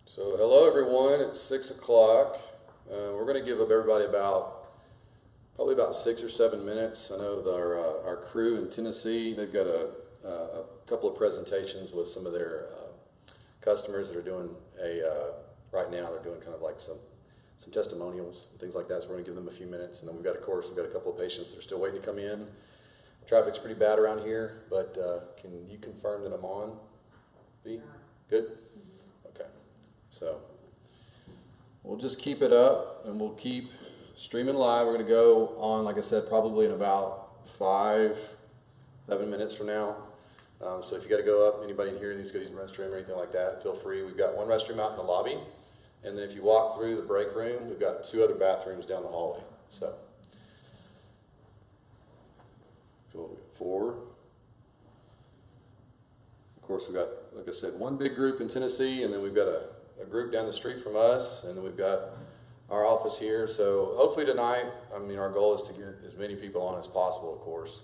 So hello everyone, it's 6 o'clock. We're going to give everybody probably about 6 or 7 minutes. I know our crew in Tennessee, they've got a couple of presentations with some of their customers that are doing right now they're doing kind of like some testimonials and things like that, so we're going to give them a few minutes. And then we've got a couple of patients that are still waiting to come in. Traffic's pretty bad around here, but can you confirm that I'm on? B? Good? Okay. So we'll just keep it up and we'll keep streaming live. We're going to go on, like I said, probably in about 5-7 minutes from now. So if you got to go up, anybody in here needs to go use the restroom or anything like that, feel free. We've got one restroom out in the lobby, and then if you walk through the break room, we've got 2 other bathrooms down the hallway. So 4. Of course, we've got, like I said, one big group in Tennessee, and then we've got a group down the street from us, and then we've got our office here. So hopefully tonight, our goal is to get as many people on as possible, of course,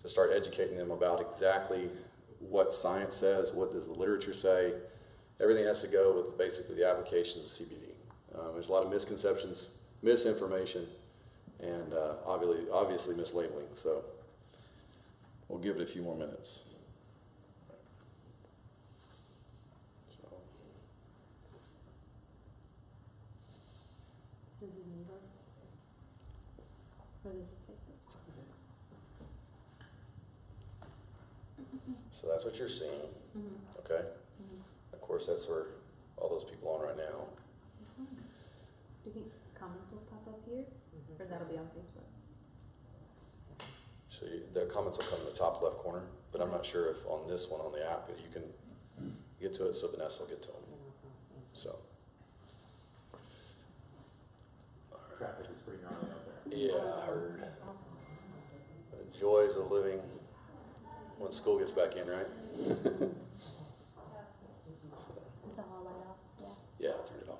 to start educating them about exactly what science says, what does the literature say. Everything has to go with basically the applications of CBD. There's a lot of misconceptions, misinformation, and obviously mislabeling. So we'll give it a few more minutes. So that's what you're seeing, okay? Of course, that's where all those people are on right now. Do you think comments will pop up here, or that'll be on Facebook? So the comments will come in the top left corner, but I'm not sure if on this one on the app you can get to it, so Vanessa will get to them. So. Traffic is pretty gnarly out there. Yeah, I heard. The joys of living when school gets back in, right? Is the hall light off? Yeah. Yeah, turn it off.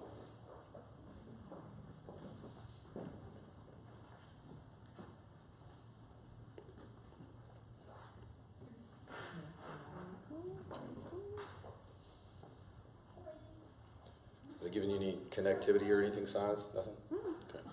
Is it giving you any connectivity or anything, signs? Nothing? Okay.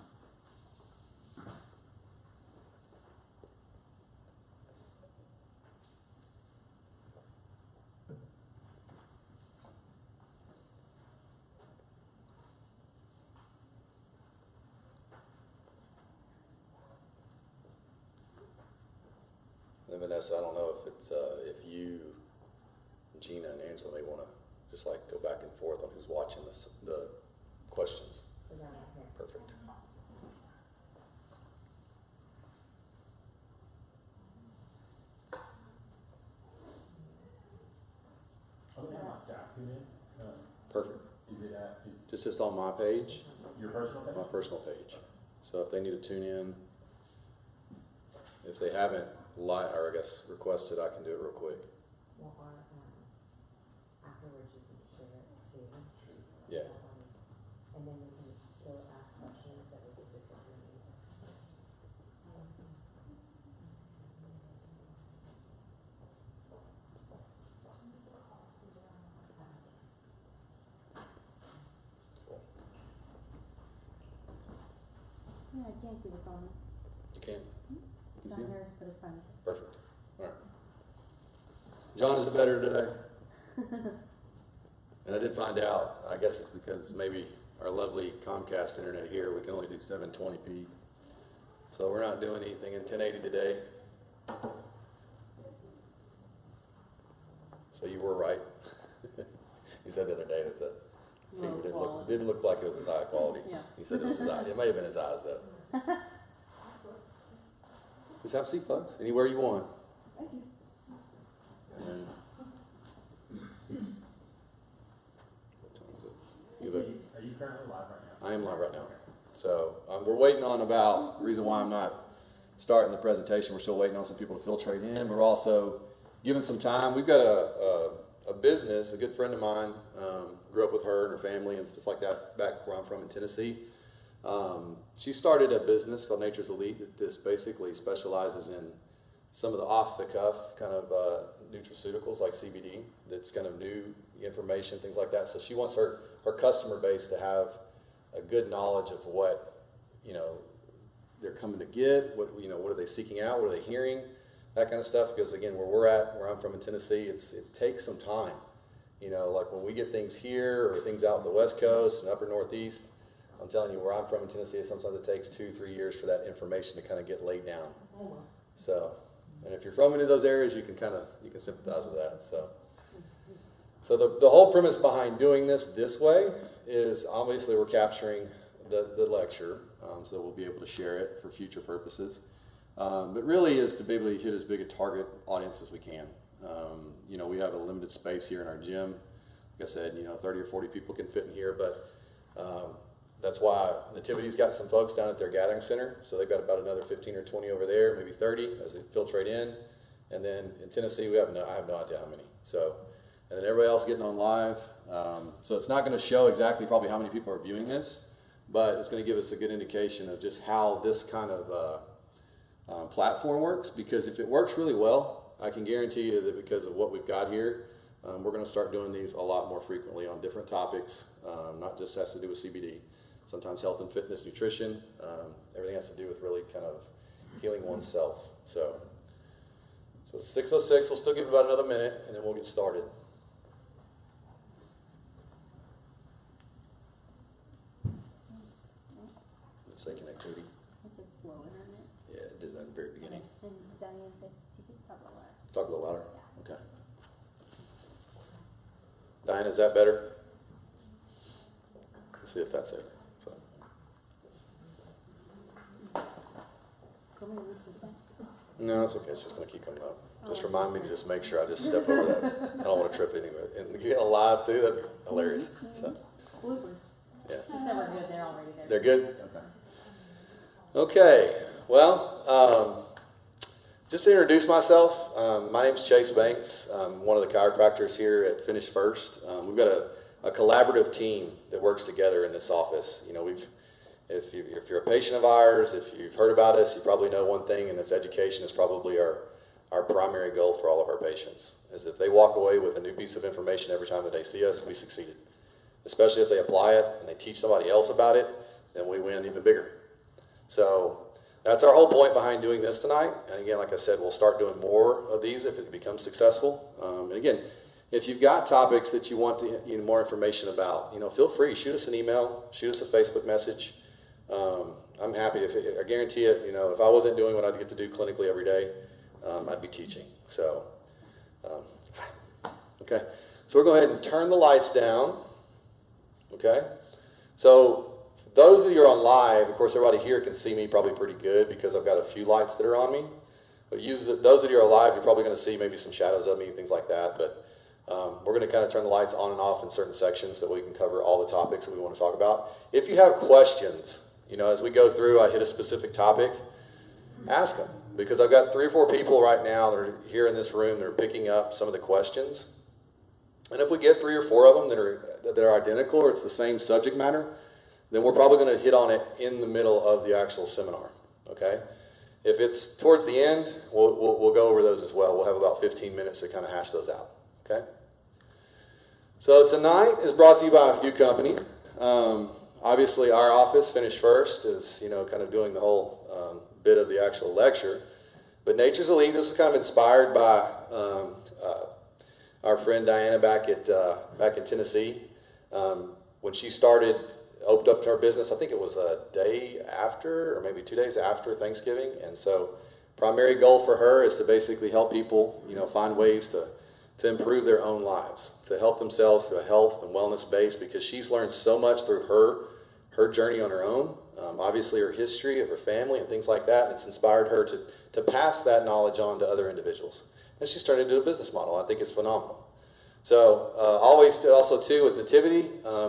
And Vanessa, I don't know if it's if you, Gina, and Angela may want to just like go back and forth on who's watching the questions. Perfect. Okay, my staff tune in. Perfect. Is it at It's just on my page, your personal page? my personal page. So if they need to tune in, if they haven't requested, I can do it real quick. Well, afterwards you can share it too. Yeah. And then we can still ask questions that we could discuss later. Cool. Yeah, I can't see the phone. You can? It's on hers, but it's fine. Perfect. All right. John, is it better today? And I did find out, I guess it's because maybe our lovely Comcast internet here, we can only do 720p. So we're not doing anything in 1080 today. So you were right. He said the other day that the feed didn't look like it was as high quality. Yeah. He said it was his eyes. It may have been his eyes though. Just have a seat, folks. Anywhere you want. Thank you. And what time is it? Are you currently live right now? I am live right now. So we're waiting on about, the reason why I'm not starting the presentation, we're still waiting on some people to filtrate in. We're also giving some time. We've got a business, a good friend of mine, grew up with her and her family and stuff like that back where I'm from in Tennessee. She started a business called Nature's Elite that just basically specializes in some of the off-the-cuff kind of nutraceuticals like CBD. That's kind of new information, things like that. So she wants her customer base to have a good knowledge of what, you know, they're coming to get, what, you know, what are they seeking out, what are they hearing, that kind of stuff. Because again, where I'm from in Tennessee, it takes some time. You know, like when we get things here or things out in the West Coast and upper Northeast, I'm telling you, where I'm from in Tennessee, sometimes it takes 2-3 years for that information to kind of get laid down. So, and if you're from any of those areas, you can sympathize with that. So the whole premise behind doing this way is obviously we're capturing the lecture, so we'll be able to share it for future purposes. But really is to be able to hit as big a target audience as we can. You know, we have a limited space here in our gym. Like I said, you know, 30 or 40 people can fit in here, but that's why Nativity's got some folks down at their gathering center. So they've got about another 15 or 20 over there, maybe 30 as they filtrate in. And then in Tennessee, I have no idea how many. So, and then everybody else getting on live. So it's not going to show exactly probably how many people are viewing this, but it's going to give us a good indication of just how this kind of platform works. Because if it works really well, I can guarantee you that because of what we've got here, we're going to start doing these a lot more frequently on different topics, not just has to do with CBD. Sometimes health and fitness, nutrition, everything has to do with really kind of healing oneself. So it's 6:06. We'll still give it about another minute, and then we'll get started. Let's say connectivity. I said slow internet. Yeah, it did that in the very beginning. And Diane said, you can talk a lot. Talk a little louder? Okay. Diane, is that better? Let's see if that's it. So. No, it's okay. It's just going to keep coming up. Just remind me to just make sure I just step over that. I don't want to trip anyway. And get live too, that'd be hilarious. So, Bloopers. yeah. She said we're good. They're already there. They're good? Okay. Well, just to introduce myself, my name's Chase Banks. I'm one of the chiropractors here at Finish First. We've got a collaborative team that works together in this office. You know, if you're a patient of ours, if you've heard about us, you probably know one thing, and that's education is probably our primary goal for all of our patients. Is if they walk away with a new piece of information every time that they see us, we succeeded. Especially if they apply it and they teach somebody else about it, then we win even bigger. So that's our whole point behind doing this tonight. And again, like I said, we'll start doing more of these if it becomes successful. And again, if you've got topics that you want to, more information about, feel free, shoot us an email, shoot us a Facebook message. I'm happy. I guarantee it, if I wasn't doing what I'd get to do clinically every day, I'd be teaching. So, okay. So we're going to go ahead and turn the lights down. Okay. So those of you who are on live, of course, everybody here can see me probably pretty good because I've got a few lights that are on me. But those of you who are live, you're probably going to see maybe some shadows of me, things like that. But we're going to kind of turn the lights on and off in certain sections so we can cover all the topics that we want to talk about. If you have questions, as we go through, I hit a specific topic, ask them. Because I've got 3 or 4 people right now that are here in this room that are picking up some of the questions. And if we get 3 or 4 of them that are identical or it's the same subject matter, then we're probably going to hit on it in the middle of the actual seminar. Okay? If it's towards the end, we'll go over those as well. We'll have about 15 minutes to kind of hash those out. Okay? So tonight is brought to you by a few companies. Obviously, our office, Finish First, is kind of doing the whole bit of the actual lecture. But Nature's Elite, this is kind of inspired by our friend Diana back in Tennessee. When she opened up her business, I think it was a day after or maybe 2 days after Thanksgiving. And so primary goal for her is to basically help people, find ways to improve their own lives, to help themselves to a health and wellness base, because she's learned so much through her journey on her own, obviously her history of her family and things like that, and it's inspired her to pass that knowledge on to other individuals. And she's turned into a business model. I think it's phenomenal. So also too with Nativity,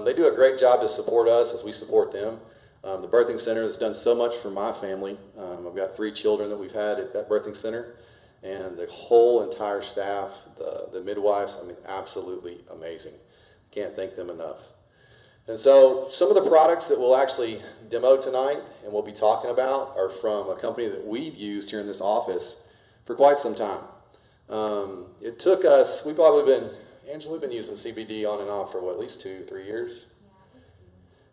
they do a great job to support us as we support them. The birthing center has done so much for my family. I've got 3 children that we've had at that birthing center. And the whole entire staff, the midwives, absolutely amazing. Can't thank them enough. And so some of the products that we'll actually demo tonight and we'll be talking about are from a company that we've used here in this office for quite some time. It took us, we've probably been, Angela, we've been using CBD on and off for what, at least 2-3 years?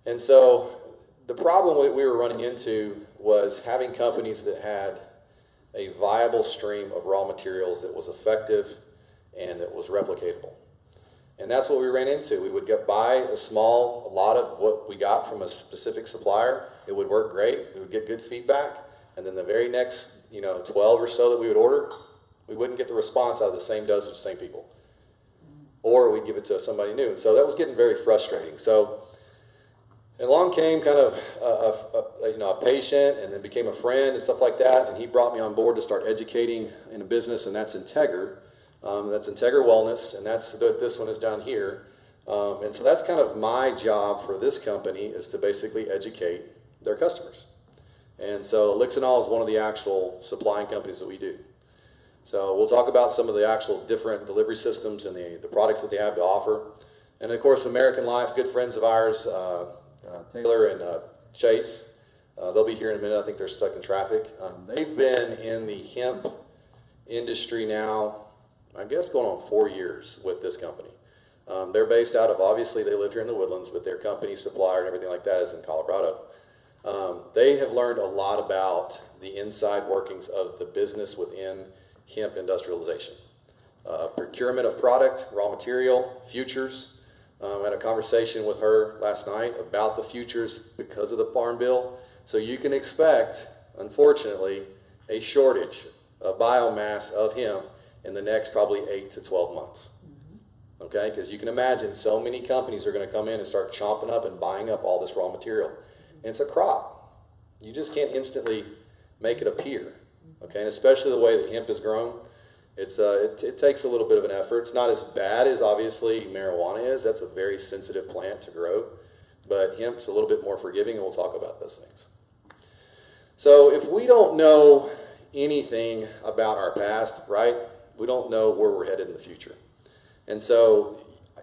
And so the problem we were running into was having companies that had a viable stream of raw materials that was effective and that was replicatable. And that's what we ran into. We would buy a lot of what we got from a specific supplier. It would work great. We would get good feedback. And then the very next, 12 or so that we would order, we wouldn't get the response out of the same dosage, same people. Or we'd give it to somebody new. And so that was getting very frustrating. So, and along came kind of a patient, and then became a friend and stuff like that. And he brought me on board to start educating in a business, and that's Integra. That's Integra Wellness, and that's this one is down here. And so that's kind of my job for this company, is to basically educate their customers. And so Elixinol is one of the actual supplying companies that we do. So we'll talk about some of the actual different delivery systems and the products that they have to offer. And of course, American Life, good friends of ours, Taylor and Chase. They'll be here in a minute. I think they're stuck in traffic. They've been in the hemp industry now, I guess, going on 4 years with this company. They're based out of, obviously, they live here in the Woodlands, but their company, supplier, and everything like that is in Colorado. They have learned a lot about the inside workings of the business within hemp industrialization. Procurement of product, raw material, futures. I had a conversation with her last night about the futures because of the Farm Bill. So you can expect, unfortunately, a shortage of biomass of hemp in the next probably 8 to 12 months. Okay, because you can imagine so many companies are going to come in and start chomping up and buying up all this raw material. And it's a crop. You just can't instantly make it appear. Okay, and especially the way that hemp is grown, it takes a little bit of an effort. It's not as bad as obviously marijuana is. That's a very sensitive plant to grow. But hemp's a little bit more forgiving, and we'll talk about those things. So if we don't know anything about our past, right, we don't know where we're headed in the future. And so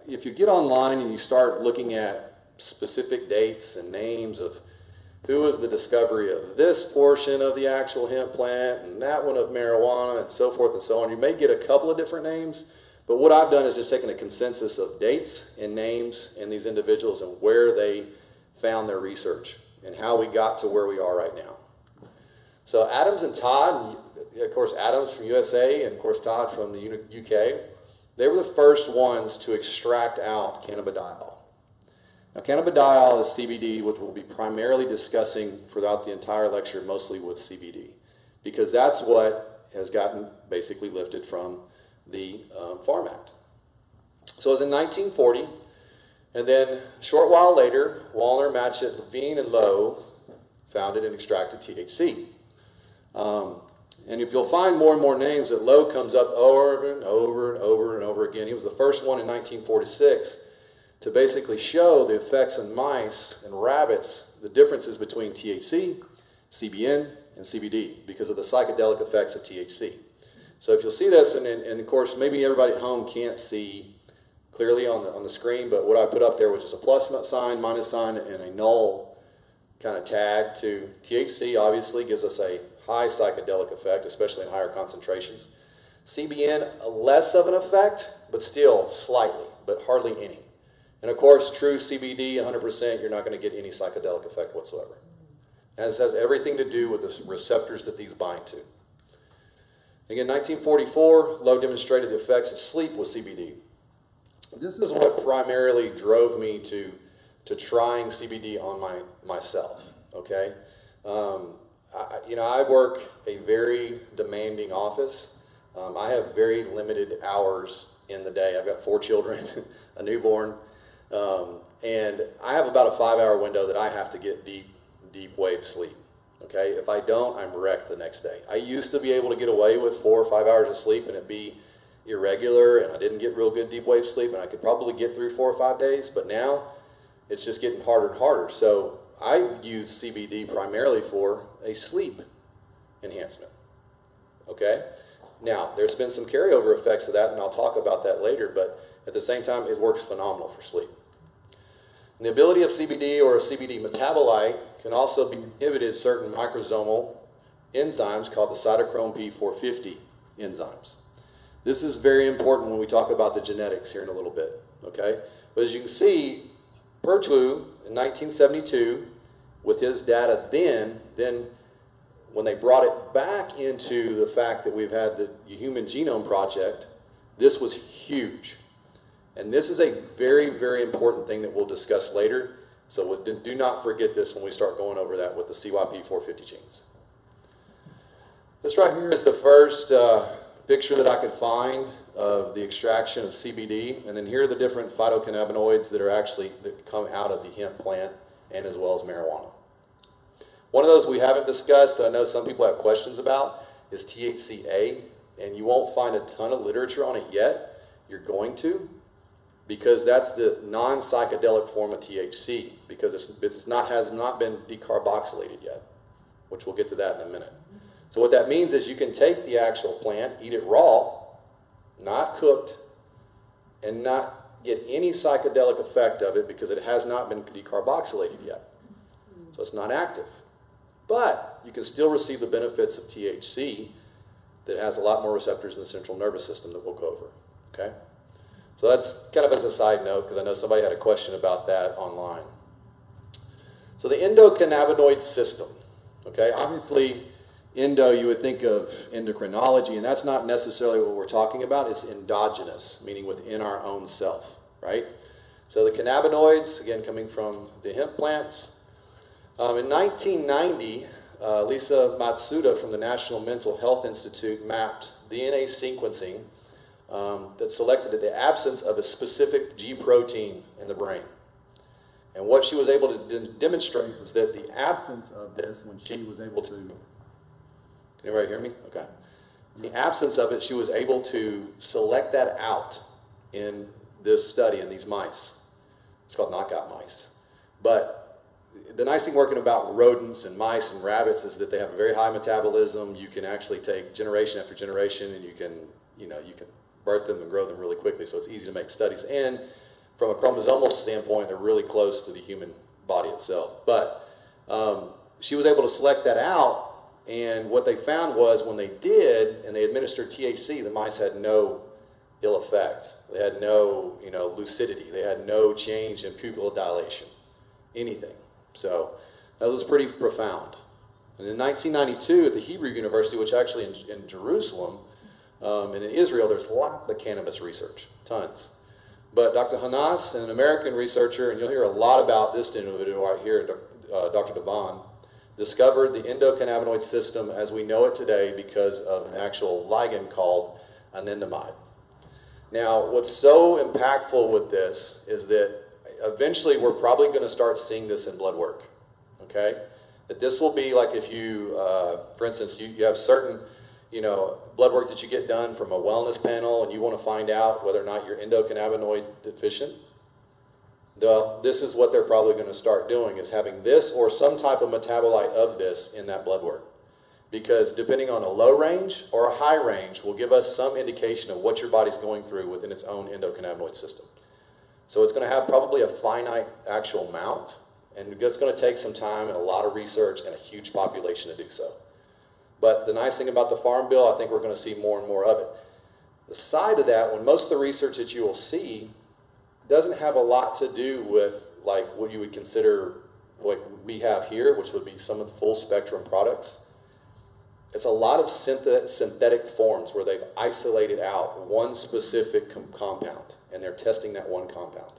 if you get online and you start looking at specific dates and names of who was the discovery of this portion of the actual hemp plant and that one of marijuana and so forth and so on, you may get a couple of different names. But what I've done is just taken a consensus of dates and names and these individuals and where they found their research and how we got to where we are right now. So Adams and Todd, of course Adams from USA and of course Todd from the UK, they were the first ones to extract out cannabidiol. Now cannabidiol is CBD, which we'll be primarily discussing throughout the entire lecture, mostly with CBD, because that's what has gotten basically lifted from the Farm Act. So it was in 1940, and then a short while later, Wallner, Matchett, Levine, and Lowe founded and extracted THC. And if you'll find more and more names, that Lowe comes up over and over and over and over again. He was the first one in 1946 to basically show the effects on mice and rabbits, the differences between THC, CBN, and CBD because of the psychedelic effects of THC. So if you'll see this, and of course maybe everybody at home can't see clearly on the screen, but what I put up there, which is a plus sign, minus sign, and a null kind of tag to THC, obviously gives us a high psychedelic effect, especially in higher concentrations. CBN, less of an effect, but still slightly, but hardly any. And of course, true CBD, 100%, you're not going to get any psychedelic effect whatsoever. And this has everything to do with the receptors that these bind to. Again, 1944, Lowe demonstrated the effects of sleep with CBD. This is what primarily drove me to trying CBD on myself, okay? I work a very demanding office. I have very limited hours in the day. I've got 4 children, a newborn, and I have about a 5-hour window that I have to get deep wave sleep. Okay, if I don't, I'm wrecked the next day. I used to be able to get away with 4 or 5 hours of sleep and it'd be irregular and I didn't get real good deep wave sleep and I could probably get through 4 or 5 days, but now it's just getting harder and harder. So I use CBD primarily for a sleep enhancement. Okay, now there's been some carryover effects of that and I'll talk about that later, but at the same time it works phenomenal for sleep. And the ability of CBD or a CBD metabolite can also be inhibited certain microsomal enzymes called the cytochrome P450 enzymes. This is very important when we talk about the genetics here in a little bit, okay? But as you can see, Pertwee in 1972, with his data then when they brought it back into the fact that we've had the Human Genome Project, this was huge. And this is a very, very important thing that we'll discuss later. So do not forget this when we start going over that with the CYP450 genes. This right here is the first picture that I could find of the extraction of CBD. And then here are the different phytocannabinoids that come out of the hemp plant and as well as marijuana. One of those we haven't discussed that I know some people have questions about is THCA, and you won't find a ton of literature on it yet. You're going to, because that's the non-psychedelic form of THC, because has not been decarboxylated yet, which we'll get to that in a minute. So what that means is you can take the actual plant, eat it raw, not cooked, and not get any psychedelic effect of it because it has not been decarboxylated yet. So it's not active. But you can still receive the benefits of THC that has a lot more receptors in the central nervous system that we'll go over, okay? So that's kind of as a side note, because I know somebody had a question about that online. So the endocannabinoid system, okay? Obviously, endo, you would think of endocrinology, and that's not necessarily what we're talking about. It's endogenous, meaning within our own self, right? So the cannabinoids, again, coming from the hemp plants. In 1990, Lisa Matsuda from the National Mental Health Institute mapped DNA sequencing that selected the absence of a specific G protein in the brain. And what she was able to demonstrate was that the absence of this, when she was able to, can anybody hear me? Okay. In the absence of it, she was able to select that out in this study in these mice. It's called knockout mice. But the nice thing working about rodents and mice and rabbits is that they have a very high metabolism. You can actually take generation after generation, and you can birth them and grow them really quickly. So it's easy to make studies. And from a chromosomal standpoint, they're really close to the human body itself. But she was able to select that out, and what they found was when they did, and they administered THC, the mice had no ill effect. They had no, lucidity. They had no change in pupil dilation, anything. So that was pretty profound. And in 1992 at the Hebrew University, which actually in Jerusalem and in Israel, there's lots of cannabis research, tons. But Dr. Hanas, an American researcher, and you'll hear a lot about this individual right here, Dr. Devon, discovered the endocannabinoid system as we know it today because of an actual ligand called anandamide. Now, what's so impactful with this is that eventually we're probably going to start seeing this in blood work, okay? That this will be like if you, for instance, you have certain, blood work that you get done from a wellness panel and you want to find out whether or not you're endocannabinoid deficient. This is what they're probably going to start doing, is having this or some type of metabolite of this in that blood work. Because depending on a low range or a high range will give us some indication of what your body's going through within its own endocannabinoid system. So it's going to have probably a finite actual amount, and it's going to take some time and a lot of research and a huge population to do so. But the nice thing about the Farm Bill, I think we're going to see more and more of it. The side of that, when most of the research that you will see doesn't have a lot to do with like what you would consider what we have here, which would be some of the full spectrum products. It's a lot of synthetic forms where they've isolated out one specific compound, and they're testing that one compound.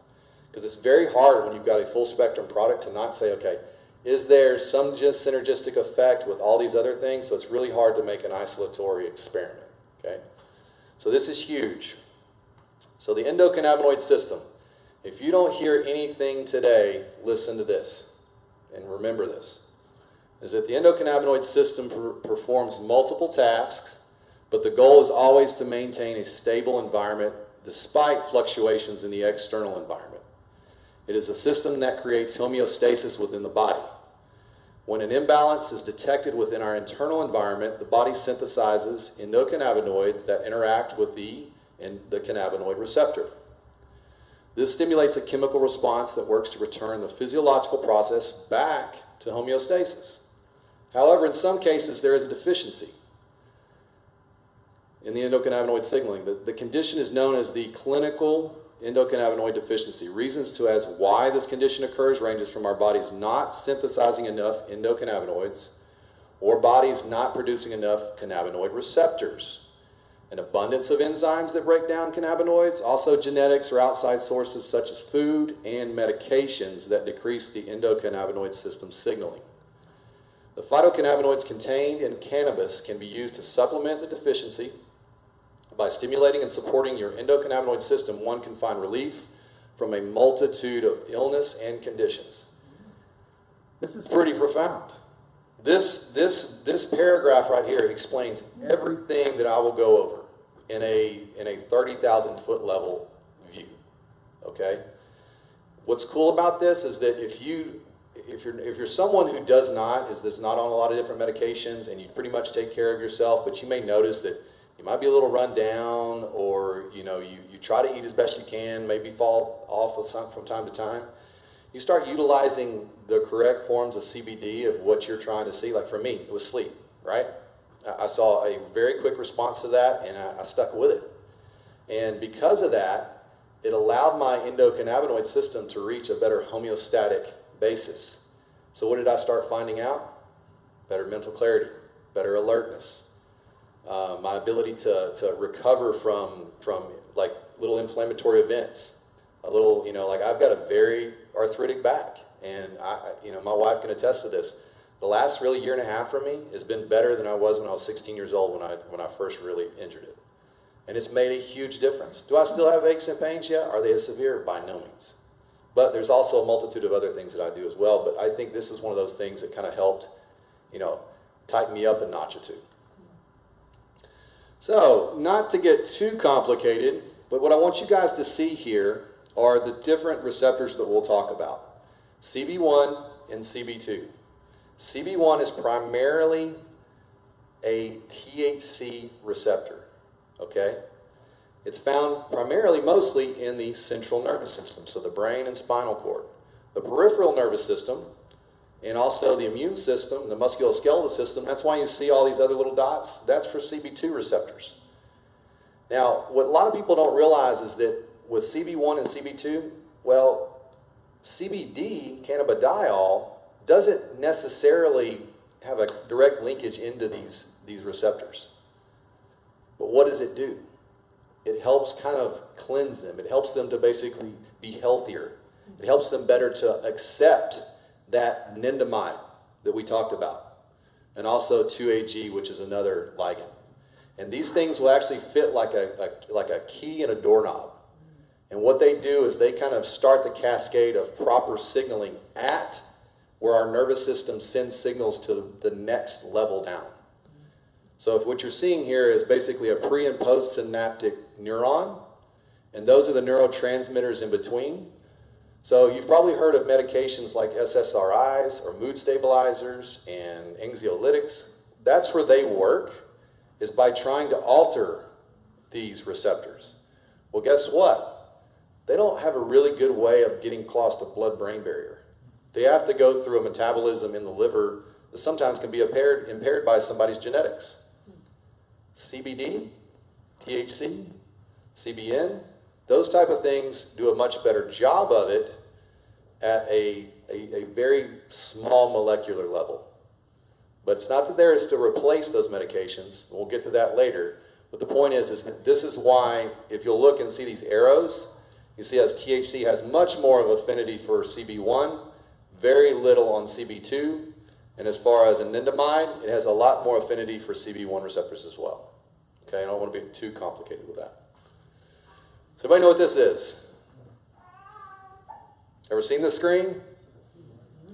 Because it's very hard when you've got a full spectrum product to not say, okay, is there some just synergistic effect with all these other things? So it's really hard to make an isolatory experiment, okay? So this is huge. So the endocannabinoid system, if you don't hear anything today, listen to this and remember this, is that the endocannabinoid system performs multiple tasks, but the goal is always to maintain a stable environment despite fluctuations in the external environment. It is a system that creates homeostasis within the body. When an imbalance is detected within our internal environment, the body synthesizes endocannabinoids that interact with the cannabinoid receptor. This stimulates a chemical response that works to return the physiological process back to homeostasis. However, in some cases, there is a deficiency. in the endocannabinoid signaling. The condition is known as the clinical endocannabinoid deficiency. Reasons to as why this condition occurs ranges from our bodies not synthesizing enough endocannabinoids or bodies not producing enough cannabinoid receptors. An abundance of enzymes that break down cannabinoids, also genetics or outside sources such as food and medications that decrease the endocannabinoid system signaling. The phytocannabinoids contained in cannabis can be used to supplement the deficiency. By stimulating and supporting your endocannabinoid system, one can find relief from a multitude of illness and conditions. This is pretty profound. This paragraph right here explains everything that I will go over in a 30,000 foot level view. Okay? What's cool about this is that if you're someone who that's not on a lot of different medications and you pretty much take care of yourself, but you may notice that you might be a little run down, or you try to eat as best you can, maybe fall off of some from time to time. You start utilizing the correct forms of CBD of what you're trying to see. Like for me, it was sleep, right? I saw a very quick response to that, and I stuck with it. And because of that, it allowed my endocannabinoid system to reach a better homeostatic basis. So what did I start finding out? Better mental clarity, better alertness. My ability to recover from like little inflammatory events, like I've got a very arthritic back, and my wife can attest to this. The last really year and a half for me has been better than I was when I was 16 years old when I first really injured it, and it's made a huge difference. Do I still have aches and pains yet? Are they as severe? By no means. But there's also a multitude of other things that I do as well. But I think this is one of those things that kind of helped, tighten me up a notch or two. So, not to get too complicated, but what I want you guys to see here are the different receptors that we'll talk about. CB1 and CB2. CB1 is primarily a THC receptor, okay? It's found primarily, mostly in the central nervous system, so the brain and spinal cord. The peripheral nervous system, and also the immune system, the musculoskeletal system, that's why you see all these other little dots. That's for CB2 receptors. Now, what a lot of people don't realize is that with CB1 and CB2, well, CBD, cannabidiol, doesn't necessarily have a direct linkage into these receptors. But what does it do? It helps kind of cleanse them. It helps them to basically be healthier. It helps them better to accept that anandamide that we talked about, and also 2-AG, which is another ligand. And these things will actually fit like a key in a doorknob. And what they do is they kind of start the cascade of proper signaling at where our nervous system sends signals to the next level down. So if what you're seeing here is basically a pre- and post-synaptic neuron, and those are the neurotransmitters in between. So you've probably heard of medications like SSRIs or mood stabilizers and anxiolytics. That's where they work, is by trying to alter these receptors. Well, guess what? They don't have a really good way of getting across the blood-brain barrier. They have to go through a metabolism in the liver that sometimes can be impaired by somebody's genetics. CBD, THC, CBN, those type of things do a much better job of it at a very small molecular level. But it's not that there is to replace those medications. We'll get to that later. But the point is that this is why, if you'll look and see these arrows, you see as THC has much more of affinity for CB1, very little on CB2, and as far as anandamide, it has a lot more affinity for CB1 receptors as well. Okay, I don't want to be too complicated with that. So everybody know what this is? Ever seen this screen?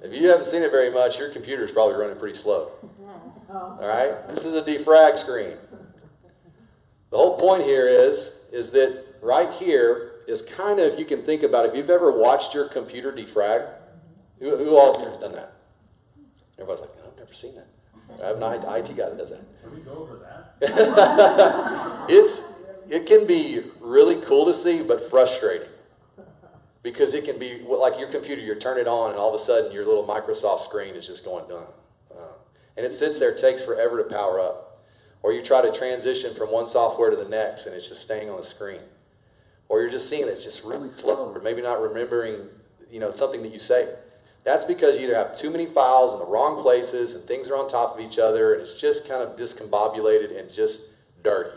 If you haven't seen it very much, your computer is probably running pretty slow. All right? This is a defrag screen. The whole point here is that right here is kind of, you can think about it, if you've ever watched your computer defrag, who all here has done that? Everybody's like, I've never seen that. I have an IT guy that does that. Can we go over that? It can be really cool to see, but frustrating. Because it can be like your computer, you turn it on, and all of a sudden your little Microsoft screen is just going, and it sits there, takes forever to power up. Or you try to transition from one software to the next and it's just staying on the screen. Or you're just seeing it's just really slow, or maybe not remembering, something that you say. That's because you either have too many files in the wrong places and things are on top of each other and it's just kind of discombobulated and just dirty.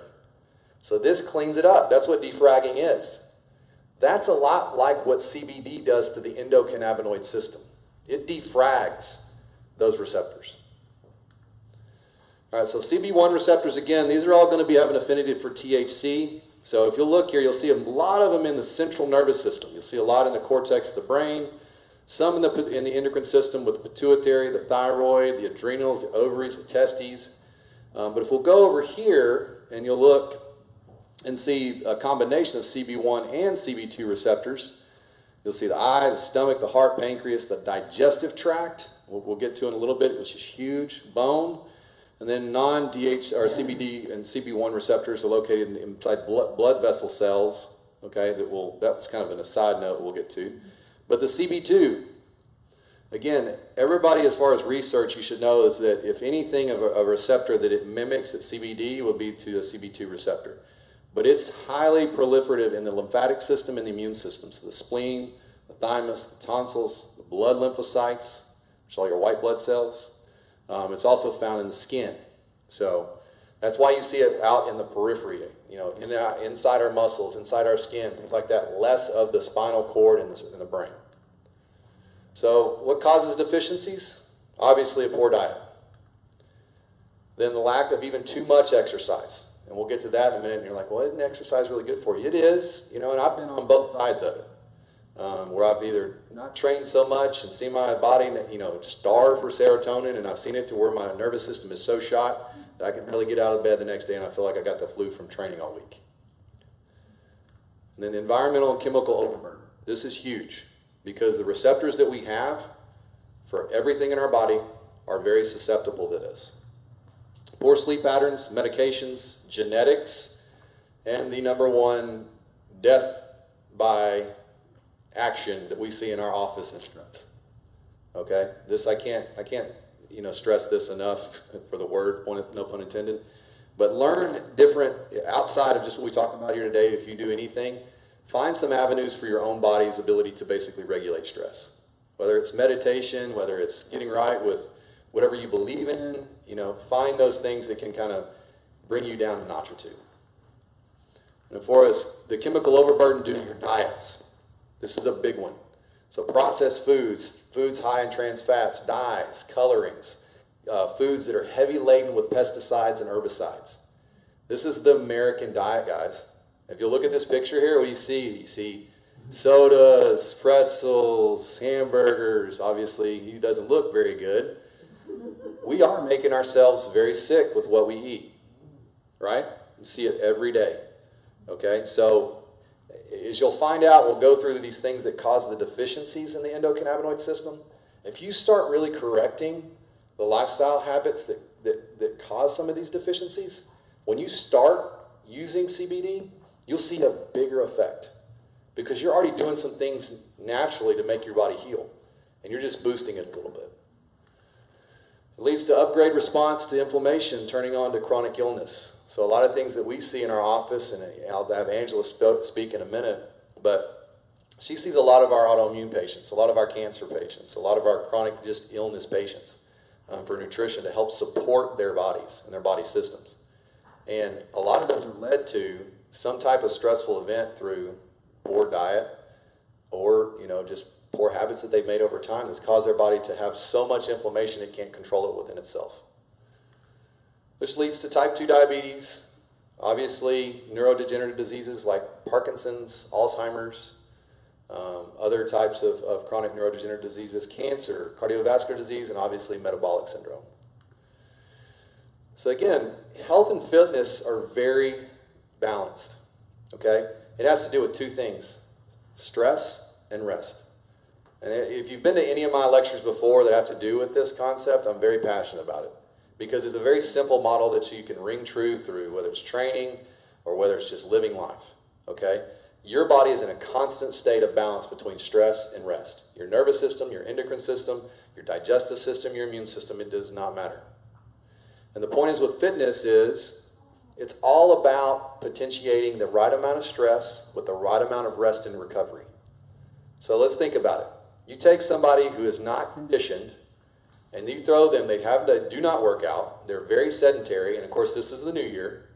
So this cleans it up. That's what defragging is. That's a lot like what CBD does to the endocannabinoid system. It defrags those receptors. All right, so CB1 receptors, again, these are all going to be having affinity for THC. So if you look here, you'll see a lot of them in the central nervous system. You'll see a lot in the cortex of the brain, some in the endocrine system with the pituitary, the thyroid, the adrenals, the ovaries, the testes. But if we'll go over here and you'll look and see a combination of CB1 and CB2 receptors, you'll see the eye, the stomach, the heart, pancreas, the digestive tract, we'll get to in a little bit, which is huge, bone, and then non-DH or CBD and CB1 receptors are located inside blood vessel cells. Okay, that's kind of an aside note we'll get to. But the CB2, again, everybody as far as research you should know is that if anything of a receptor that it mimics at CBD will be to a CB2 receptor. But it's highly proliferative in the lymphatic system and the immune system. So the spleen, the thymus, the tonsils, the blood lymphocytes, which are all your white blood cells. It's also found in the skin. So that's why you see it out in the periphery, inside our muscles, inside our skin, things like that. Less of the spinal cord and the brain. So what causes deficiencies? Obviously a poor diet. Then the lack of even too much exercise. And we'll get to that in a minute. And you're like, well, isn't exercise really good for you? It is, and I've been on both sides of it. Where I've either not trained so much and seen my body, starve for serotonin, and I've seen it to where my nervous system is so shot that I can barely get out of bed the next day and I feel like I got the flu from training all week. And then the environmental and chemical overburden. This is huge because the receptors that we have for everything in our body are very susceptible to this. Poor sleep patterns, medications, genetics, and the number one death by action that we see in our office is stress. Okay, this I can't stress this enough for the word, no pun intended. But learn different outside of just what we talked about here today. If you do anything, find some avenues for your own body's ability to basically regulate stress. Whether it's meditation, whether it's getting right with whatever you believe in, find those things that can kind of bring you down a notch or two. And for us, the chemical overburden due to your diets. This is a big one. So processed foods high in trans fats, dyes, colorings, foods that are heavy laden with pesticides and herbicides. This is the American diet, guys. If you look at this picture here, what do you see? You see sodas, pretzels, hamburgers. Obviously, it doesn't look very good. We are making ourselves very sick with what we eat, right? You see it every day, okay? So as you'll find out, we'll go through these things that cause the deficiencies in the endocannabinoid system. If you start really correcting the lifestyle habits that cause some of these deficiencies, when you start using CBD, you'll see a bigger effect because you're already doing some things naturally to make your body heal, and you're just boosting it a little bit. It leads to upgrade response to inflammation, turning on to chronic illness. So a lot of things that we see in our office, and I'll have Angela speak in a minute, but she sees a lot of our autoimmune patients, a lot of our cancer patients, a lot of our chronic just illness patients for nutrition to help support their bodies and their body systems. And a lot of those are led to some type of stressful event through poor diet or, just poor habits that they've made over time that's caused their body to have so much inflammation it can't control it within itself. Which leads to type 2 diabetes, obviously neurodegenerative diseases like Parkinson's, Alzheimer's, other types of chronic neurodegenerative diseases, cancer, cardiovascular disease, and obviously metabolic syndrome. So again, health and fitness are very balanced, okay? It has to do with two things, stress and rest. And if you've been to any of my lectures before that have to do with this concept, I'm very passionate about it. Because it's a very simple model that you can ring true through, whether it's training or whether it's just living life, okay? Your body is in a constant state of balance between stress and rest. Your nervous system, your endocrine system, your digestive system, your immune system, it does not matter. And the point is with fitness is it's all about potentiating the right amount of stress with the right amount of rest and recovery. So let's think about it. You take somebody who is not conditioned and you throw them, they do not work out, they're very sedentary, and of course this is the new year.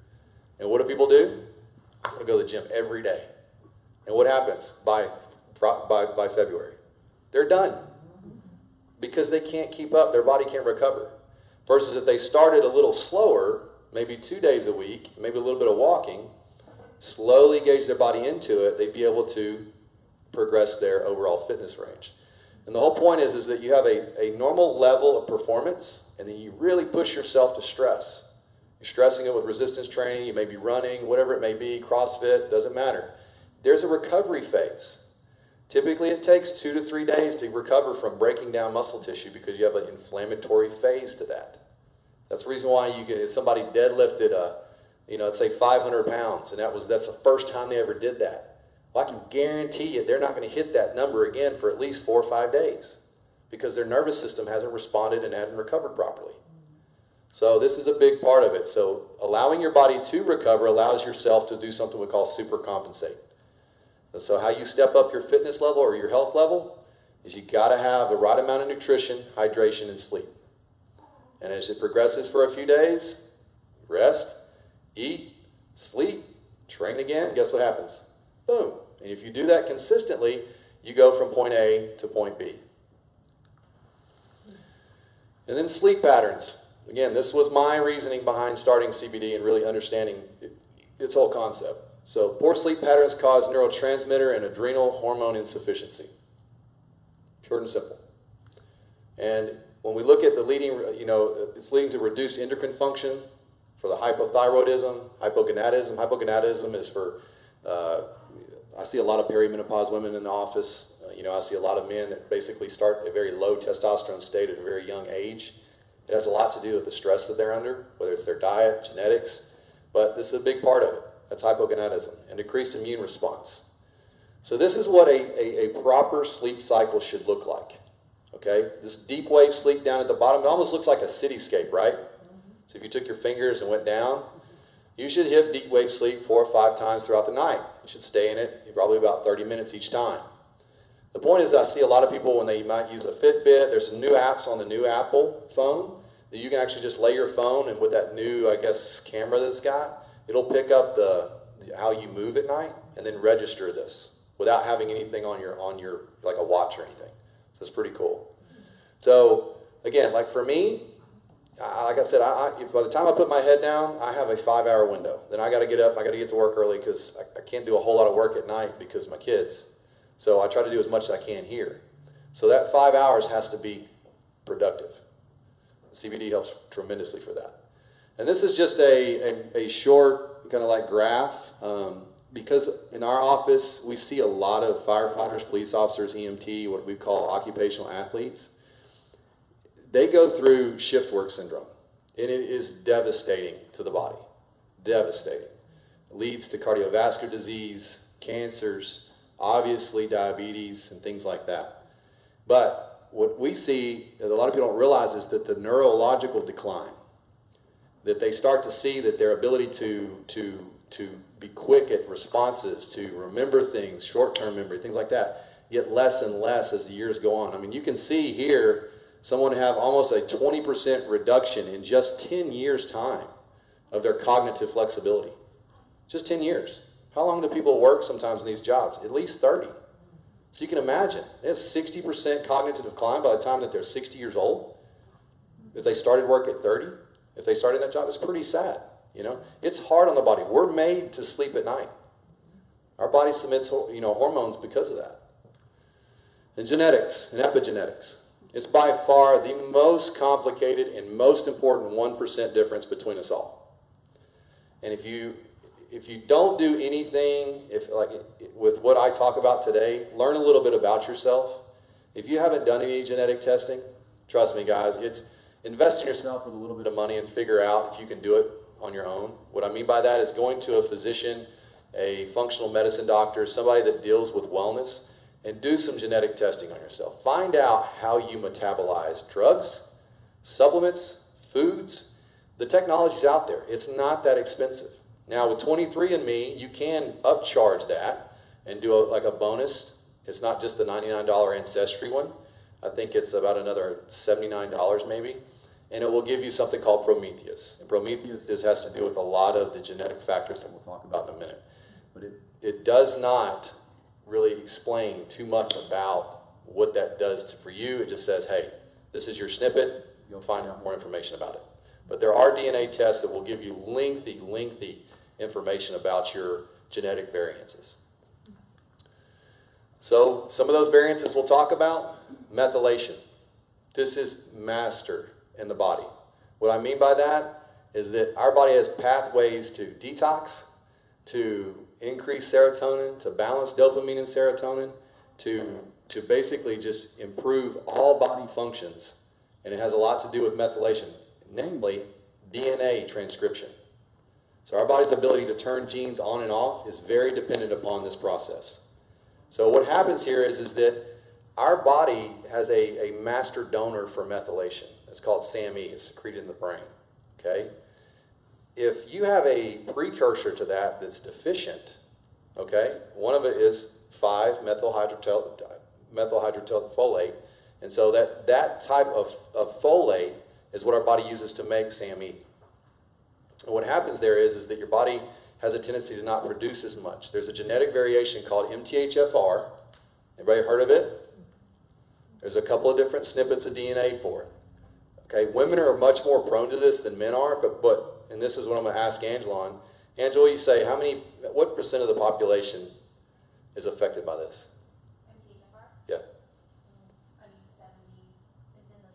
And what do people do? I'm going to go to the gym every day. And what happens by February? They're done because they can't keep up. Their body can't recover. Versus if they started a little slower, maybe 2 days a week, maybe a little bit of walking, slowly gauge their body into it, they'd be able to progress their overall fitness range. And the whole point is that you have a normal level of performance, and then you really push yourself to stress. You're stressing it with resistance training, you may be running, whatever it may be, CrossFit, doesn't matter. There's a recovery phase. Typically it takes 2 to 3 days to recover from breaking down muscle tissue because you have an inflammatory phase to that. That's the reason why if somebody deadlifted let's say 500 pounds, and that's the first time they ever did that. Well, I can guarantee you they're not going to hit that number again for at least 4 or 5 days because their nervous system hasn't responded and hadn't recovered properly. So this is a big part of it. So allowing your body to recover allows yourself to do something we call super compensate. And so how you step up your fitness level or your health level is you got to have the right amount of nutrition, hydration, and sleep. And as it progresses for a few days, rest, eat, sleep, train again, guess what happens? Boom. And if you do that consistently, you go from point A to point B. And then sleep patterns. Again, this was my reasoning behind starting CBD and really understanding its whole concept. So poor sleep patterns cause neurotransmitter and adrenal hormone insufficiency. Short and simple. And when we look at the it's leading to reduced endocrine function for the hypothyroidism, hypogonadism. Hypogonadism is for, I see a lot of perimenopause women in the office. I see a lot of men that basically start at a very low testosterone state at a very young age. It has a lot to do with the stress that they're under, whether it's their diet, genetics, but this is a big part of it. That's hypogonadism and decreased immune response. So this is what a proper sleep cycle should look like. Okay? This deep wave sleep down at the bottom, it almost looks like a cityscape, right? So if you took your fingers and went down, you should hit deep wave sleep 4 or 5 times throughout the night. You should stay in it probably about 30 minutes each time. The point is I see a lot of people when they might use a Fitbit, there's some new apps on the new Apple phone that you can actually just lay your phone and with that new, camera that it's got, it'll pick up how you move at night and then register this without having anything on your like a watch or anything. So it's pretty cool. So again, like for me, like I said, by the time I put my head down, I have a 5-hour window. Then I got to get up, I got to get to work early because I can't do a whole lot of work at night because of my kids. So I try to do as much as I can here. So that 5 hours has to be productive. CBD helps tremendously for that. And this is just a short kind of like graph because in our office we see a lot of firefighters, police officers, EMT, what we call occupational athletes. They go through shift work syndrome, and it is devastating to the body. Devastating. It leads to cardiovascular disease, cancers, obviously diabetes, and things like that. But what we see that a lot of people don't realize is that the neurological decline, that they start to see that their ability to be quick at responses, to remember things, short-term memory, things like that, get less and less as the years go on. I mean, you can see here someone have almost a 20% reduction in just 10 years' time of their cognitive flexibility. Just 10 years. How long do people work sometimes in these jobs? At least 30. So you can imagine, they have 60% cognitive decline by the time that they're 60 years old. If they started work at 30, if they started that job, it's pretty sad. It's hard on the body. We're made to sleep at night. Our body submits, hormones because of that. And genetics and epigenetics. It's by far the most complicated and most important 1% difference between us all. And if you don't do anything, with what I talk about today, learn a little bit about yourself. If you haven't done any genetic testing, trust me guys, it's invest in yourself with a little bit of money and figure out if you can do it on your own. What I mean by that is going to a physician, a functional medicine doctor, somebody that deals with wellness, and do some genetic testing on yourself. Find out how you metabolize drugs, supplements, foods, The technology's out there. It's not that expensive. Now with 23andMe, you can upcharge that and do like a bonus. It's not just the $99 Ancestry one. I think it's about another $79 maybe. And it will give you something called Prometheus. And Prometheus has to do with a lot of the genetic factors that we'll talk about in a minute. But it does not really explain too much about what that does for you. It just says, hey, this is your snippet. You'll find out more information about it. But there are DNA tests that will give you lengthy information about your genetic variances. So some of those variances we'll talk about. Methylation. This is master in the body. What I mean by that is that our body has pathways to detox, to increase serotonin, to balance dopamine and serotonin, to basically just improve all body functions. And it has a lot to do with methylation, namely DNA transcription. So our body's ability to turn genes on and off is very dependent upon this process. So what happens here is that our body has a master donor for methylation. It's called SAMe. It's secreted in the brain. Okay? If you have a precursor to that that's deficient, okay, one of it is 5-methylhydrofolate. And so that type of folate is what our body uses to make SAMe. And what happens there is that your body has a tendency to not produce as much. There's a genetic variation called MTHFR. Everybody heard of it? There's a couple of different snippets of DNA for it. Okay, women are much more prone to this than men are, but and this is what I'm going to ask Angela on. Angela, you say what percent of the population is affected by this? MTHFR? Yeah. I mean 70, it's in the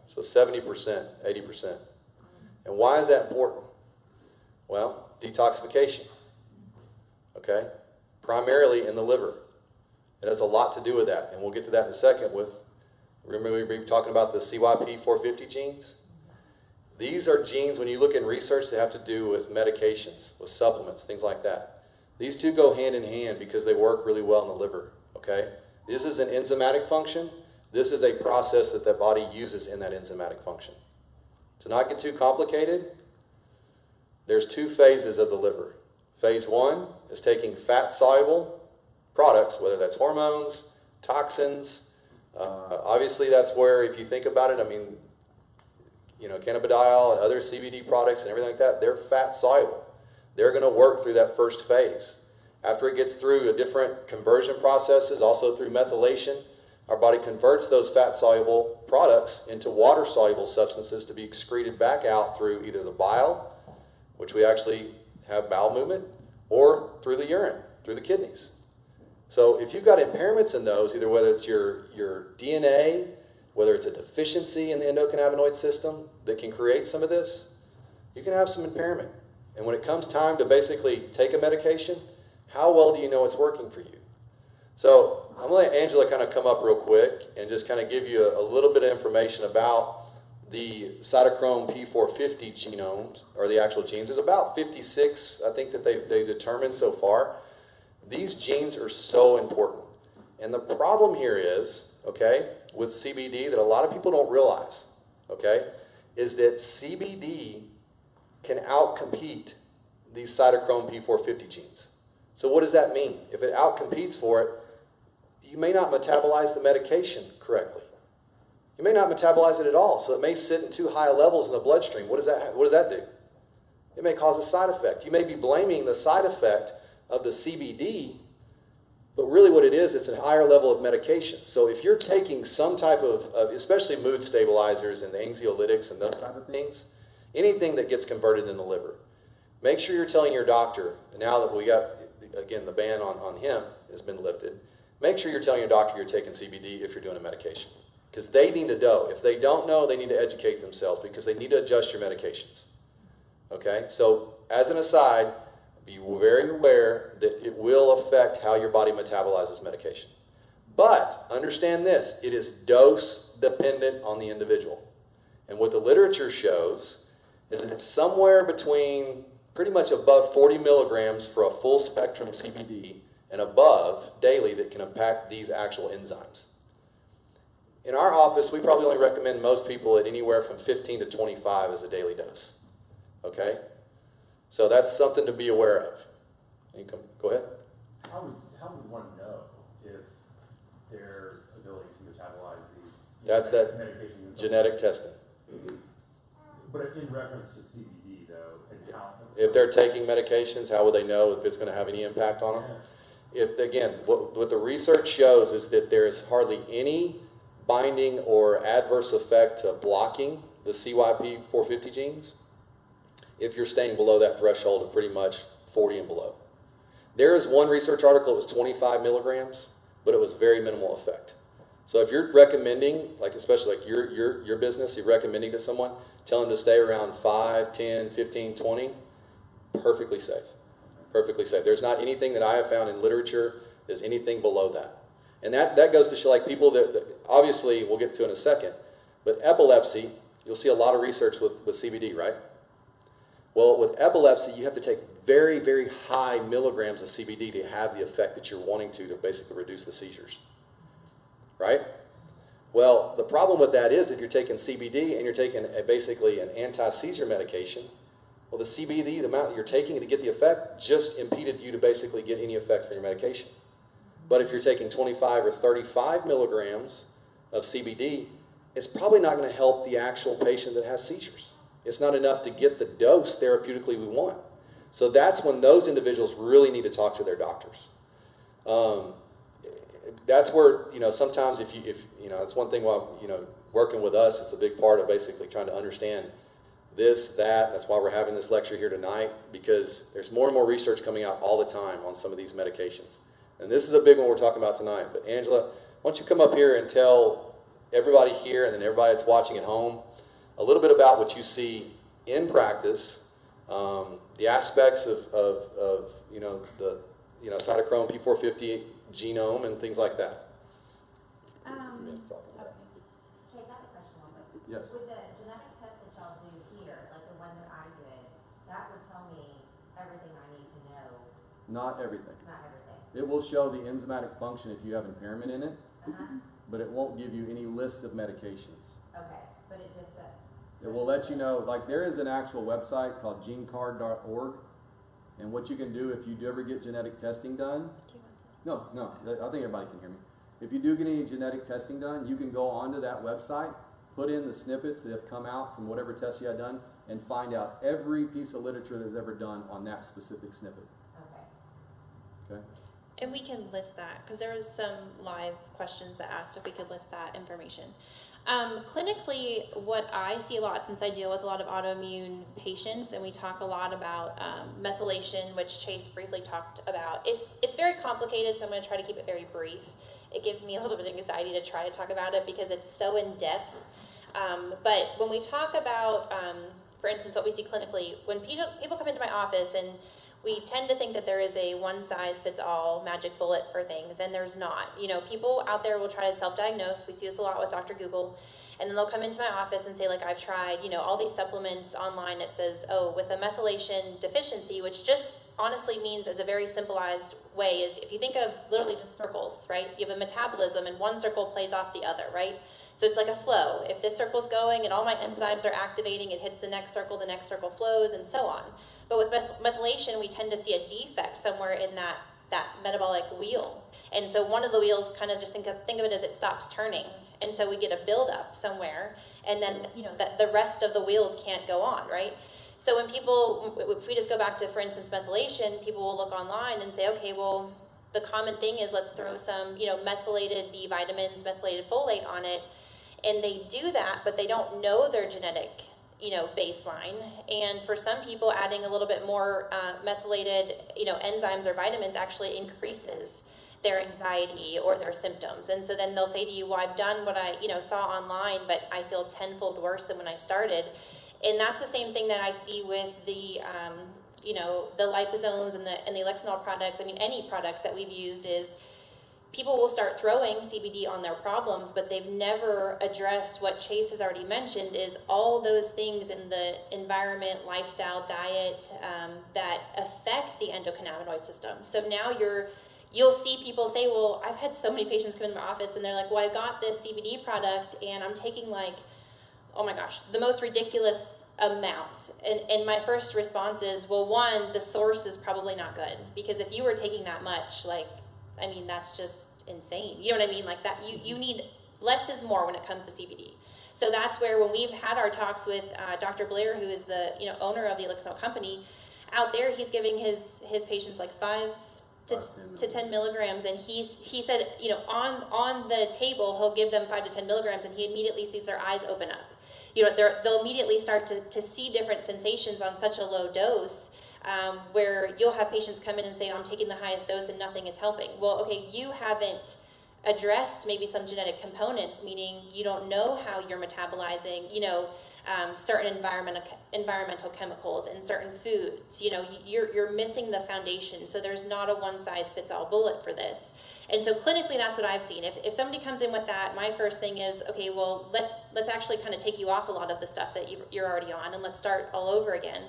70s. So 70%, 80%. And why is that important? Well, detoxification. Okay? Primarily in the liver. It has a lot to do with that, and we'll get to that in a second remember we were talking about the CYP450 genes? These are genes, when you look in research, they have to do with medications, with supplements, things like that. These two go hand in hand because they work really well in the liver, okay? This is an enzymatic function. This is a process that the body uses in that enzymatic function. To not get too complicated, there's two phases of the liver. Phase 1 is taking fat-soluble products, whether that's hormones, toxins. Obviously, that's where, if you think about it, I mean, cannabidiol and other CBD products and everything like that, they're fat-soluble. They're going to work through that first phase. After it gets through a different conversion processes, also through methylation, our body converts those fat-soluble products into water-soluble substances to be excreted back out through either the bile, which we actually have bowel movement, or through the urine, through the kidneys. So if you've got impairments in those, either whether it's your DNA, whether it's a deficiency in the endocannabinoid system that can create some of this, you can have some impairment. And when it comes time to basically take a medication, how well do you know it's working for you? So I'm going to let Angela kind of come up real quick and just kind of give you a little bit of information about the cytochrome P450 genomes, or the actual genes. There's about 56, I think, that they've determined so far. These genes are so important. And the problem here is, okay, with CBD that a lot of people don't realize, okay, is that CBD can outcompete these cytochrome P450 genes. So what does that mean? If it outcompetes for it, you may not metabolize the medication correctly. You may not metabolize it at all, so it may sit in too high levels in the bloodstream. What does that do? It may cause a side effect. You may be blaming the side effect of the CBD, but really what it is, it's a higher level of medication. So if you're taking some type of especially mood stabilizers and the anxiolytics and those type of things, anything that gets converted in the liver, make sure you're telling your doctor, now that we got, again, the ban on hemp has been lifted, make sure you're telling your doctor you're taking CBD if you're doing a medication. Because they need to know. If they don't know, they need to educate themselves because they need to adjust your medications. Okay? So as an aside, be very aware that it will affect how your body metabolizes medication. But understand this, it is dose dependent on the individual. And what the literature shows is that it's somewhere between pretty much above 40 milligrams for a full spectrum CBD and above daily that can impact these actual enzymes. In our office, we probably only recommend most people at anywhere from 15 to 25 as a daily dose. Okay? So that's something to be aware of. Go ahead. How would one know if their ability to metabolize these That's that medications? genetic testing. But in reference to CBD, though, and how... If they're taking medications, how would they know if it's going to have any impact on them? If, again, what the research shows is that there is hardly any binding or adverse effect to blocking the CYP450 genes if you're staying below that threshold of pretty much 40 and below. There is one research article, it was 25 milligrams, but it was very minimal effect. So if you're recommending, like especially like your business, you're recommending to someone, tell them to stay around 5, 10, 15, 20, perfectly safe. Perfectly safe. There's not anything that I have found in literature that's anything below that. And that goes to show like people that obviously we'll get to in a second, but epilepsy, you'll see a lot of research with CBD, right? Well, with epilepsy, you have to take very, very high milligrams of CBD to have the effect that you're wanting to basically reduce the seizures. Right? Well, the problem with that is if you're taking CBD and you're taking basically an anti-seizure medication, well, the CBD, the amount that you're taking to get the effect, just impeded you to basically get any effect from your medication. But if you're taking 25 or 35 milligrams of CBD, it's probably not going to help the actual patient that has seizures. It's not enough to get the dose therapeutically we want. So that's when those individuals really need to talk to their doctors. That's where, sometimes if that's one thing while, working with us, it's a big part of basically trying to understand this, that. That's why we're having this lecture here tonight, because there's more and more research coming out all the time on some of these medications. And this is a big one we're talking about tonight. But Angela, why don't you come up here and tell everybody here and then everybody that's watching at home a little bit about what you see in practice, the aspects of the cytochrome P450 genome and things like that. Okay. Chase, I have a question on that. Yes. With the genetic test that y'all do here, like the one that I did, that would tell me everything I need to know. Not everything. Not everything. It will show the enzymatic function if you have impairment in it, Uh-huh. but it won't give you any list of medications. Okay, but it just It will let you know, like there is an actual website called genecard.org, and what you can do if you do ever get genetic testing done, no, I think everybody can hear me. If you do get any genetic testing done, you can go onto that website, put in the snippets that have come out from whatever test you had done, and find out every piece of literature that's ever done on that specific snippet. Okay. Okay? And we can list that, because there was some live questions that asked if we could list that information. Clinically, what I see a lot, since I deal with a lot of autoimmune patients, and we talk a lot about methylation, which Chase briefly talked about, it's very complicated, so I'm going to try to keep it very brief. It gives me a little bit of anxiety to try to talk about it because it's so in-depth. But when we talk about, for instance, what we see clinically, when people come into my office and we tend to think that there is a one-size-fits-all magic bullet for things, and there's not. People out there will try to self-diagnose. We see this a lot with Dr. Google. And then they'll come into my office and say, like, I've tried, all these supplements online. It says, oh, with a methylation deficiency, which just honestly means, as a very simplified way, is if you think of literally just circles, right? You have a metabolism, and one circle plays off the other, right? So it's like a flow. If this circle's going and all my enzymes are activating, it hits the next circle flows, and so on. But with methylation, we tend to see a defect somewhere in that metabolic wheel. And so one of the wheels, kind of just think of it as it stops turning. And so we get a buildup somewhere, and then that the rest of the wheels can't go on, right? So when if we just go back to, for instance, methylation, people will look online and say, okay, well, the common thing is let's throw some methylated B vitamins, methylated folate on it, and they do that, but they don't know their genetic baseline. And for some people, adding a little bit more methylated enzymes or vitamins actually increases their anxiety or their symptoms. And so then they'll say to you, well, I've done what I saw online, but I feel tenfold worse than when I started. And that's the same thing that I see with the the liposomes and the Lexinol products. I mean, any products that we've used is people will start throwing CBD on their problems, but they've never addressed what Chase has already mentioned, is all those things in the environment, lifestyle, diet that affect the endocannabinoid system. So now you'll see people say, well, I've had so many patients come into my office and they're like, well, I got this CBD product and I'm taking like oh my gosh, the most ridiculous amount. And my first response is, well, one, the source is probably not good, because if you were taking that much, like, I mean, that's just insane. You know what I mean? Like that, you need, less is more when it comes to CBD. So that's where, when we've had our talks with Dr. Blair, who is the owner of the Elixir company, out there, he's giving his patients like 5 to 10 milligrams, and he said, on the table, he'll give them 5 to 10 milligrams, and he immediately sees their eyes open up. They'll immediately start to see different sensations on such a low dose, where you'll have patients come in and say, I'm taking the highest dose and nothing is helping. Well, okay, you haven't addressed maybe some genetic components, meaning you don't know how you're metabolizing, certain environmental chemicals in certain foods. You're missing the foundation. So there's not a one-size-fits-all bullet for this. And so clinically, that's what I've seen. If somebody comes in with that, my first thing is, okay, well, let's actually kind of take you off a lot of the stuff that you're already on, and let's start all over again.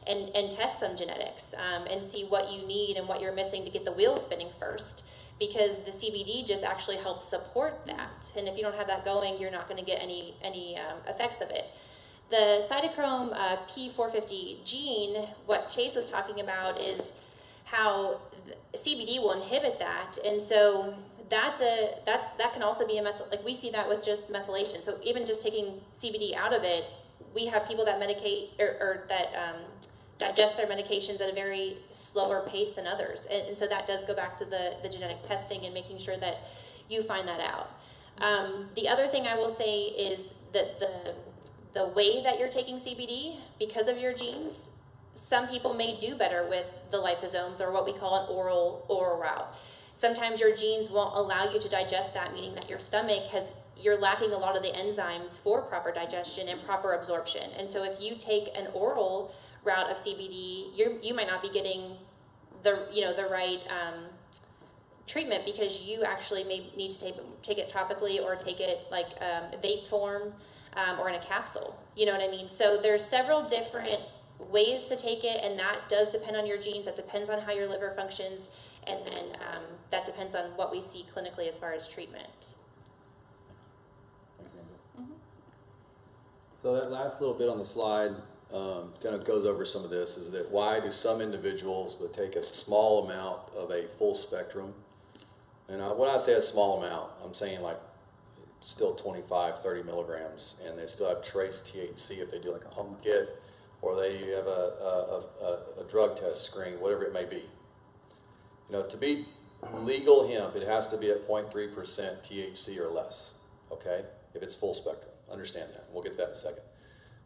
And test some genetics, and see what you need and what you're missing to get the wheels spinning first, because the CBD just actually helps support that. And if you don't have that going, you're not going to get any effects of it. The cytochrome P450 gene, what Chase was talking about is how CBD will inhibit that, and so that can also be a like we see that with just methylation. So even just taking CBD out of it, we have people that medicate or that digest their medications at a very slower pace than others, and so that does go back to the genetic testing and making sure that you find that out. The other thing I will say is that the way that you're taking CBD, because of your genes, some people may do better with the liposomes, or what we call an oral route. Sometimes your genes won't allow you to digest that, meaning that your stomach you're lacking a lot of the enzymes for proper digestion and proper absorption. And so if you take an oral route of CBD, you might not be getting the right treatment, because you actually may need to take it topically, or take it like vape form, or in a capsule. You know what I mean? So there's several different ways to take it, and that does depend on your genes. That depends on how your liver functions, and then that depends on what we see clinically as far as treatment. Thanks, Angela. So that last little bit on the slide kind of goes over some of this, is that why do some individuals but take a small amount of a full spectrum? And when I say a small amount, I'm saying like still 25, 30 milligrams, and they still have trace THC if they do like a home kit, or they have a drug test screen, whatever it may be. To be legal hemp, it has to be at 0.3% THC or less, okay, if it's full spectrum. Understand that. We'll get to that in a second.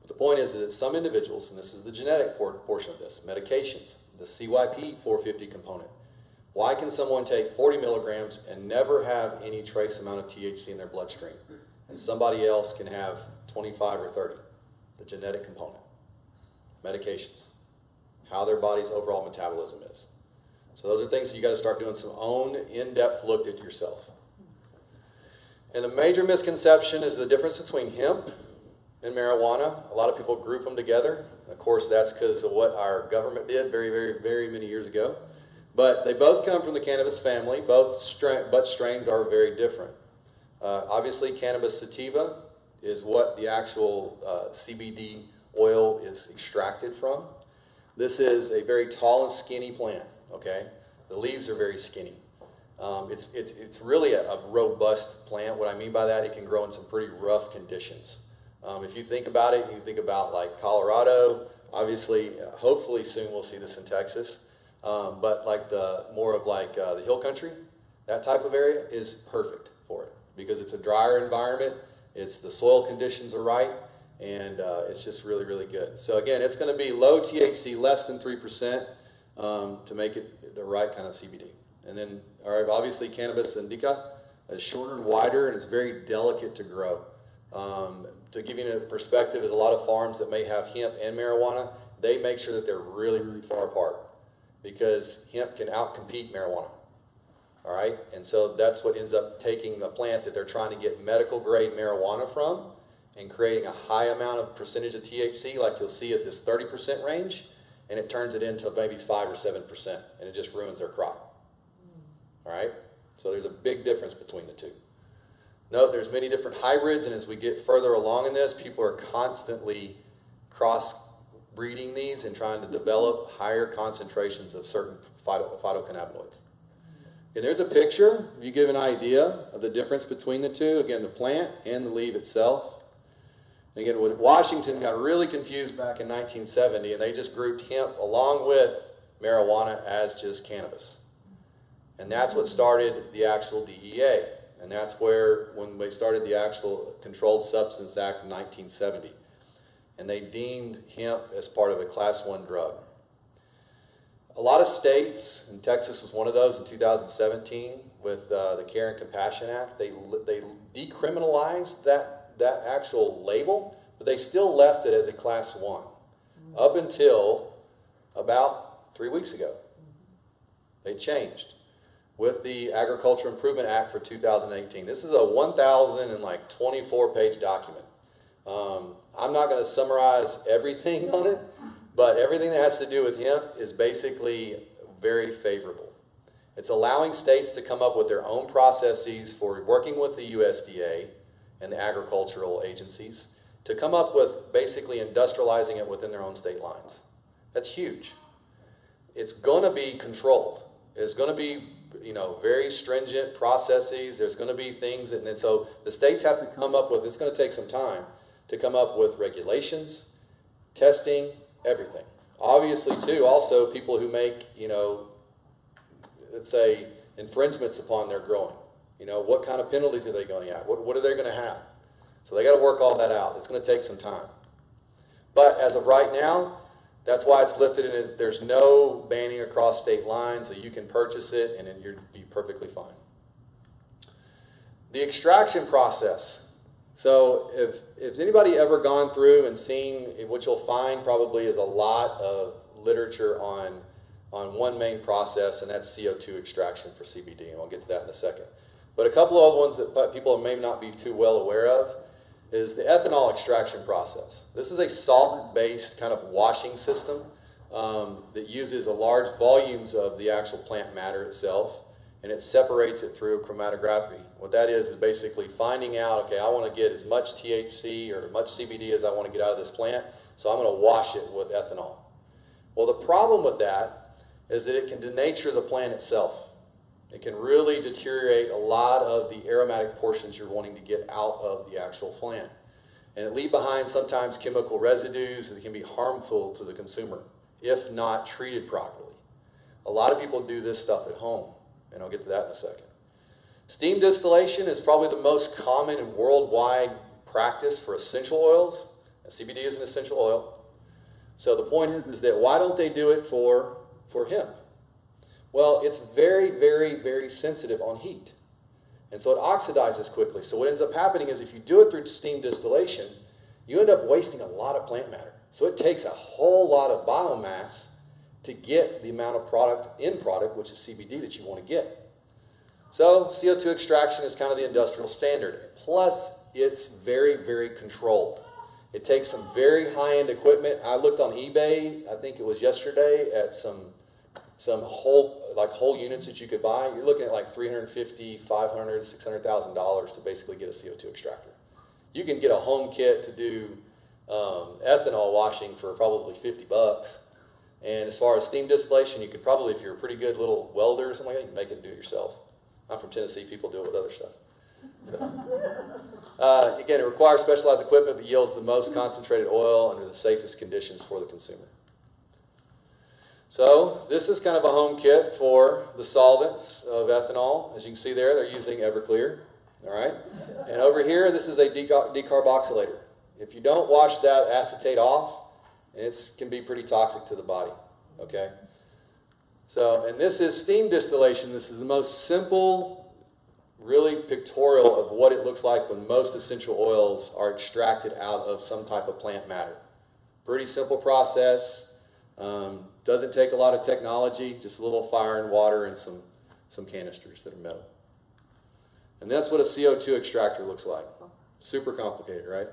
But the point is that some individuals, and this is the genetic portion of this, medications, the CYP 450 component. Why can someone take 40 milligrams and never have any trace amount of THC in their bloodstream, and somebody else can have 25 or 30? The genetic component. Medications. How their body's overall metabolism is. So those are things that you got to start doing some own in-depth look at yourself. And a major misconception is the difference between hemp and marijuana. A lot of people group them together. Of course, that's because of what our government did very, very, very many years ago. But they both come from the cannabis family, but strains are very different. Obviously, cannabis sativa is what the actual CBD oil is extracted from. This is a very tall and skinny plant, okay? The leaves are very skinny. It's really a robust plant. What I mean by that, it can grow in some pretty rough conditions. If you think about it, you think about like Colorado, obviously, hopefully soon we'll see this in Texas. But like the hill country, that type of area is perfect for it, because it's a drier environment, the soil conditions are right, and it's just really, really good. So again, it's going to be low THC, less than 3%, to make it the right kind of CBD. And then, obviously, cannabis indica is shorter and wider, and it's very delicate to grow. To give you a perspective, there's a lot of farms that may have hemp and marijuana. They make sure that they're really, really far apart, because hemp can outcompete marijuana. All right? And so that's what ends up taking the plant that they're trying to get medical grade marijuana from and creating a high amount of percentage of THC, like you'll see at this 30% range, and it turns it into maybe 5 or 7%, and it just ruins their crop. All right? So there's a big difference between the two. Note there's many different hybrids, and as we get further along in this, people are constantly cross-breeding these and trying to develop higher concentrations of certain phytocannabinoids. And there's a picture, if you give an idea of the difference between the two. Again, the plant and the leaf itself. And again, Washington got really confused back in 1970, and they just grouped hemp along with marijuana as just cannabis. And that's what started the actual DEA. And that's where, when they started the actual Controlled Substance Act of 1970. And they deemed hemp as part of a Class 1 drug. A lot of states, and Texas was one of those in 2017 with the Care and Compassion Act, they decriminalized that actual label, but they still left it as a Class 1 up until about 3 weeks ago. They changed with the Agriculture Improvement Act for 2018. This is a 1,024-page document. I'm not going to summarize everything on it, but everything that has to do with hemp is basically very favorable. It's allowing states to come up with their own processes for working with the USDA and the agricultural agencies to come up with basically industrializing it within their own state lines. That's huge. It's going to be controlled. There's going to be, very stringent processes. There's going to be things, and so the states have to come up with, it's going to take some time to come up with regulations, testing, everything. Obviously, too, also people who make, let's say, infringements upon their growing. What kind of penalties are they going at? What are they going to have? So they got to work all that out. It's going to take some time. But as of right now, that's why it's lifted, and there's no banning across state lines, so you can purchase it, and then you'll be perfectly fine. The extraction process. So if anybody ever gone through and seen, what you'll find probably is a lot of literature on one main process, and that's CO2 extraction for CBD, and I'll get to that in a second. But a couple of other ones that people may not be too well aware of is the ethanol extraction process. This is a solvent-based kind of washing system that uses a large volumes of the actual plant matter itself, and it separates it through chromatography. What that is basically finding out, okay, I want to get as much THC or as much CBD as I want to get out of this plant, so I'm going to wash it with ethanol. Well, the problem with that is that it can denature the plant itself. It can really deteriorate a lot of the aromatic portions you're wanting to get out of the actual plant. And it leaves behind sometimes chemical residues that can be harmful to the consumer if not treated properly. A lot of people do this stuff at home, and I'll get to that in a second. Steam distillation is probably the most common and worldwide practice for essential oils. And CBD is an essential oil. So the point is that why don't they do it for hemp? Well, it's very, very, very sensitive on heat. And so it oxidizes quickly. So what ends up happening is if you do it through steam distillation, you end up wasting a lot of plant matter. So it takes a whole lot of biomass to get the amount of end product, which is CBD, that you want to get. So CO2 extraction is kind of the industrial standard. Plus, it's very, very controlled. It takes some very high-end equipment. I looked on eBay, I think it was yesterday, at some whole units that you could buy. You're looking at like $350,000, $500,000, $600,000 to basically get a CO2 extractor. You can get a home kit to do ethanol washing for probably $50. And as far as steam distillation, you could probably, if you're a pretty good little welder or something like that, you can make it and do it yourself. I'm from Tennessee, people do it with other stuff. So, again, it requires specialized equipment, but yields the most concentrated oil under the safest conditions for the consumer. So this is kind of a home kit for the solvents of ethanol. As you can see there, they're using Everclear. All right? And over here, this is a decarboxylator. If you don't wash that acetate off, it can be pretty toxic to the body. Okay? So, and this is steam distillation. This is the most simple, really pictorial of what it looks like when most essential oils are extracted out of some type of plant matter. Pretty simple process. Doesn't take a lot of technology, just a little fire and water and some canisters that are metal. And that's what a CO2 extractor looks like. Super complicated, right?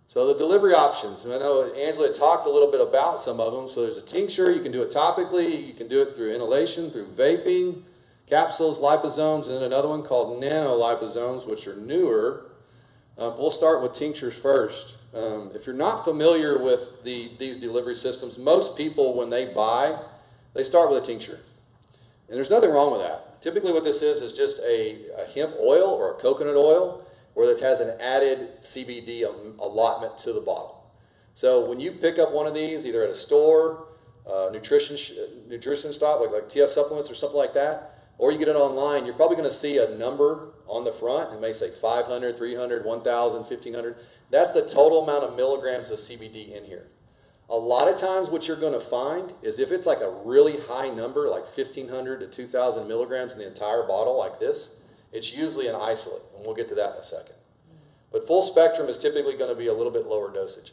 So the delivery options, and I know Angela talked a little bit about some of them. So there's a tincture, you can do it topically, you can do it through inhalation, through vaping, capsules, liposomes, and then another one called nanoliposomes, which are newer. We'll start with tinctures first. If you're not familiar with these delivery systems, most people, when they buy, they start with a tincture. And there's nothing wrong with that. Typically what this is just a hemp oil or a coconut oil where this has an added CBD allotment to the bottle. So when you pick up one of these, either at a store, nutrition stock, like TF supplements or something like that, or you get it online, you're probably going to see a number on the front. It may say 500, 300, 1,000, 1,500. That's the total amount of milligrams of CBD in here. A lot of times what you're going to find is if it's like a really high number, like 1,500 to 2,000 milligrams in the entire bottle like this, it's usually an isolate, and we'll get to that in a second. But full spectrum is typically going to be a little bit lower dosage.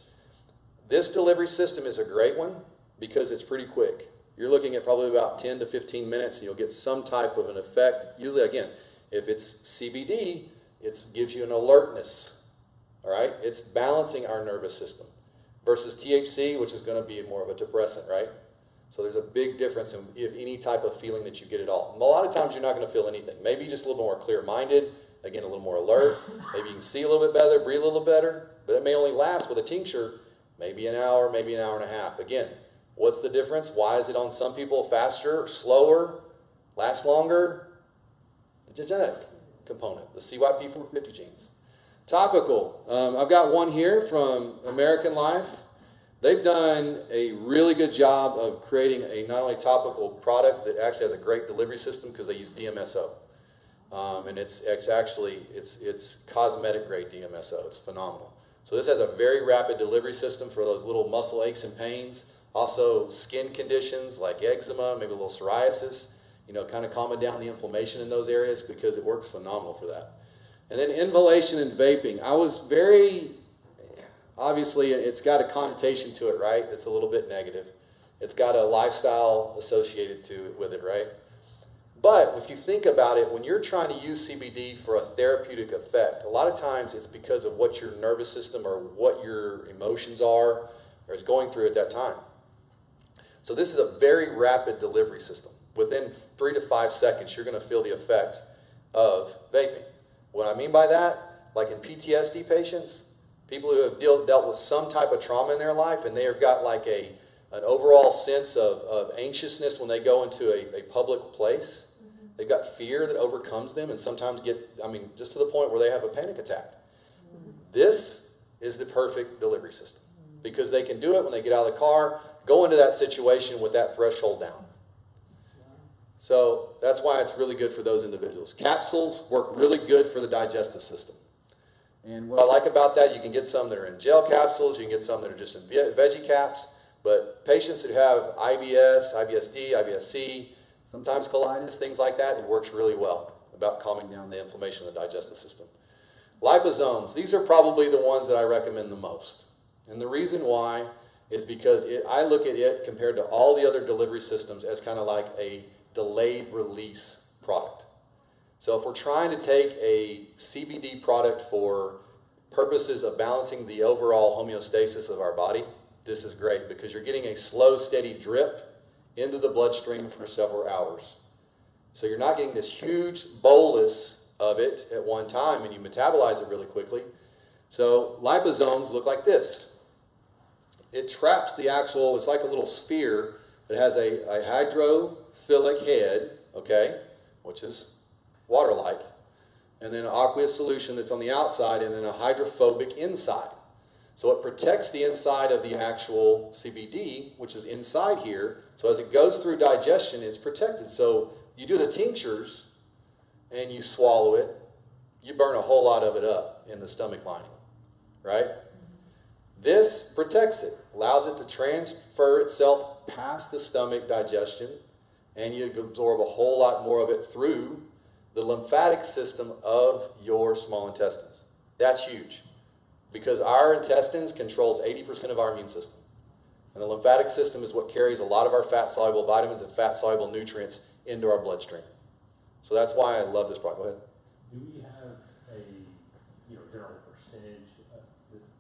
This delivery system is a great one because it's pretty quick. You're looking at probably about 10 to 15 minutes, and you'll get some type of an effect. Usually, again, if it's CBD, it gives you an alertness, all right? It's balancing our nervous system versus THC, which is going to be more of a depressant, right? So there's a big difference in if any type of feeling that you get at all. And a lot of times you're not going to feel anything. Maybe just a little more clear-minded, again, a little more alert. Maybe you can see a little bit better, breathe a little better, but it may only last with a tincture maybe an hour, maybe an hour and a half. Again, what's the difference? Why is it on some people faster, slower, lasts longer? The genetic component, the CYP450 genes. Topical. I've got one here from American Life. They've done a really good job of creating a not only topical product that actually has a great delivery system because they use DMSO. And it's cosmetic grade DMSO. It's phenomenal. So this has a very rapid delivery system for those little muscle aches and pains. Also skin conditions like eczema, maybe a little psoriasis, kind of calming down the inflammation in those areas because it works phenomenal for that. And then inhalation and vaping. I was obviously it's got a connotation to it, right? It's a little bit negative. It's got a lifestyle associated with it, right? But if you think about it, when you're trying to use CBD for a therapeutic effect, a lot of times it's because of what your nervous system or what your emotions are or is going through at that time. So this is a very rapid delivery system. Within 3 to 5 seconds, you're going to feel the effect of vaping. What I mean by that, like in PTSD patients, people who have dealt with some type of trauma in their life and they have got like an overall sense of anxiousness when they go into a public place. They've got fear that overcomes them and sometimes just to the point where they have a panic attack. This is the perfect delivery system because they can do it when they get out of the car, go into that situation with that threshold down. So that's why it's really good for those individuals. Capsules work really good for the digestive system. And what I like about that, you can get some that are in gel capsules, you can get some that are just in veggie caps, but patients that have IBS, IBSD, IBSC, sometimes colitis, things like that, it works really well about calming down the inflammation of the digestive system. Liposomes, these are probably the ones that I recommend the most. And the reason why is because I look at it compared to all the other delivery systems as kind of like a delayed release product. So if we're trying to take a CBD product for purposes of balancing the overall homeostasis of our body, this is great because you're getting a slow, steady drip into the bloodstream for several hours. So you're not getting this huge bolus of it at one time and you metabolize it really quickly. So liposomes look like this. It traps the it's like a little sphere that has a hydrophilic head, okay, which is water-like, and then an aqueous solution that's on the outside, and then a hydrophobic inside. So it protects the inside of the actual CBD, which is inside here. So as it goes through digestion, it's protected. So you do the tinctures, and you swallow it, you burn a whole lot of it up in the stomach lining, right? This protects it, allows it to transfer itself past the stomach digestion, and you absorb a whole lot more of it through the lymphatic system of your small intestines. That's huge because our intestines controls 80% of our immune system. And the lymphatic system is what carries a lot of our fat-soluble vitamins and fat-soluble nutrients into our bloodstream. So that's why I love this product. Go ahead. Do we have a general percentage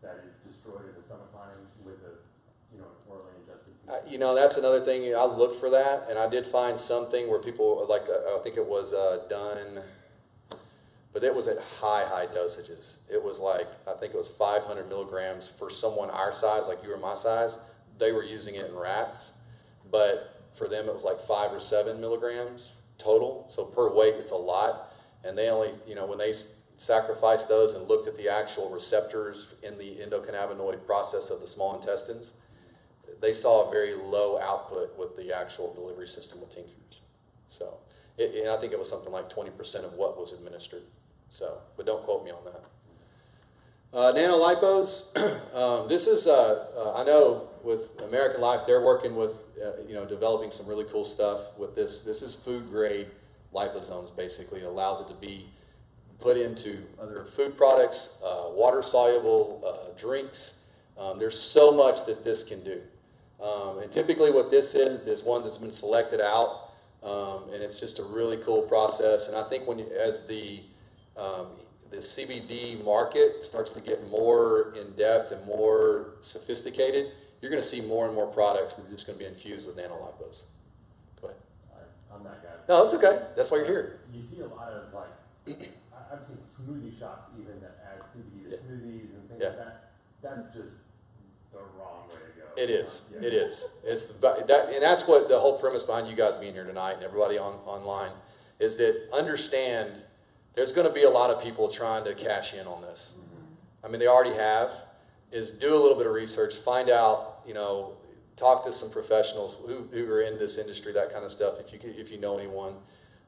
that is destroyed in the stomach lining with the orally ingested? you know, that's another thing. I looked for that, and I did find something where people, like, I think it was done, but it was at high dosages. It was like, I think it was 500 milligrams for someone our size, like you or my size. They were using it in rats, but for them it was like 5 or 7 milligrams total. So per weight, it's a lot. And they only, you know, when they sacrificed those and looked at the actual receptors in the endocannabinoid process of the small intestines, they saw a very low output with the actual delivery system with tinctures. So, and I think it was something like 20% of what was administered. So, but don't quote me on that. Nanolipos, this is, I know with American Life, they're working with, you know, developing some really cool stuff with this. This is food grade liposomes, basically. It allows it to be put into other food products, water soluble drinks. There's so much that this can do. And typically what this is one that's been selected out, and it's just a really cool process. And I think when you, as the CBD market starts to get more in depth and more sophisticated, you're going to see more and more products that are just going to be infused with nanolipos. Go ahead. I'm that guy. No, it's okay. That's why you're here. You see a lot of, like, I've seen smoothie shops even that add CBD to smoothies and things like that. That's just the wrong way to go. It is. It is. It's that, and that's what the whole premise behind you guys being here tonight and everybody online is that understand there's going to be a lot of people trying to cash in on this. I mean, they already have. Is do a little bit of research, find out, you know, talk to some professionals who are in this industry, that kind of stuff. If you know anyone,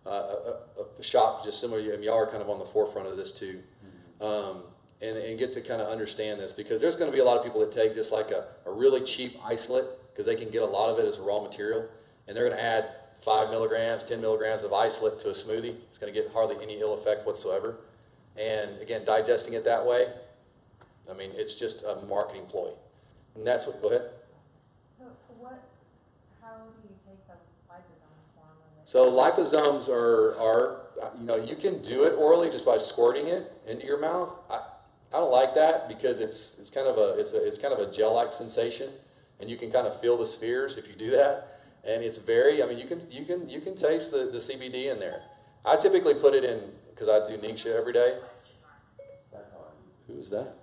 a shop just similar to you, and y'all are kind of on the forefront of this too, and get to kind of understand this, because there's going to be a lot of people that take just like a really cheap isolate, because they can get a lot of it as a raw material, and they're going to add 5 milligrams, 10 milligrams of isolate to a smoothie. It's going to get hardly any ill effect whatsoever. And again, digesting it that way, I mean, it's just a marketing ploy. And that's what, go ahead. So how do you take the liposome form of it? So liposomes are, you know, you can do it orally just by squirting it into your mouth. I don't like that because it's kind of a gel-like sensation, and you can kind of feel the spheres if you do that. And it's very, I mean, you can taste the CBD in there. I typically put it in, because I do Ningxia every day. Who is that?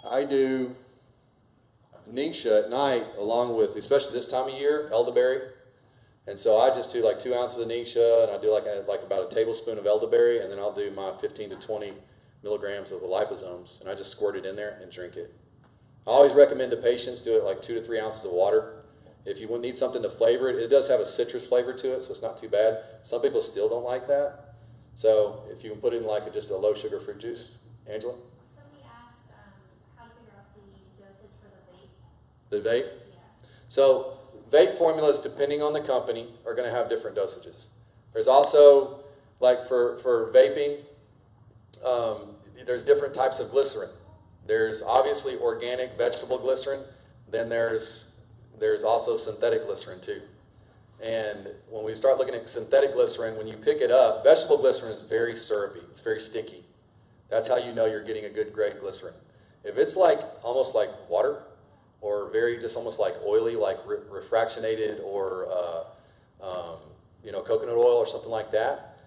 I do Ningxia at night along with, especially this time of year, elderberry. And so I just do like 2 ounces of Ningxia, and I do like about a tablespoon of elderberry, and then I'll do my 15 to 20 milligrams of the liposomes, and I just squirt it in there and drink it. I always recommend to patients do it like 2 to 3 ounces of water. If you need something to flavor it, it does have a citrus flavor to it, so it's not too bad. Some people still don't like that. So if you can put it in like just a low sugar fruit juice. Angela? Somebody asked how to figure out the dosage for the vape. The vape? Yeah. So vape formulas, depending on the company, are going to have different dosages. There's also, like for vaping, there's different types of glycerin. There's obviously organic vegetable glycerin. Then there's also synthetic glycerin too. And when we start looking at synthetic glycerin, when you pick it up, vegetable glycerin is very syrupy. It's very sticky. That's how you know you're getting a good grade glycerin. If it's like almost like water, or very just almost like oily, like refractionated, or you know, coconut oil or something like that,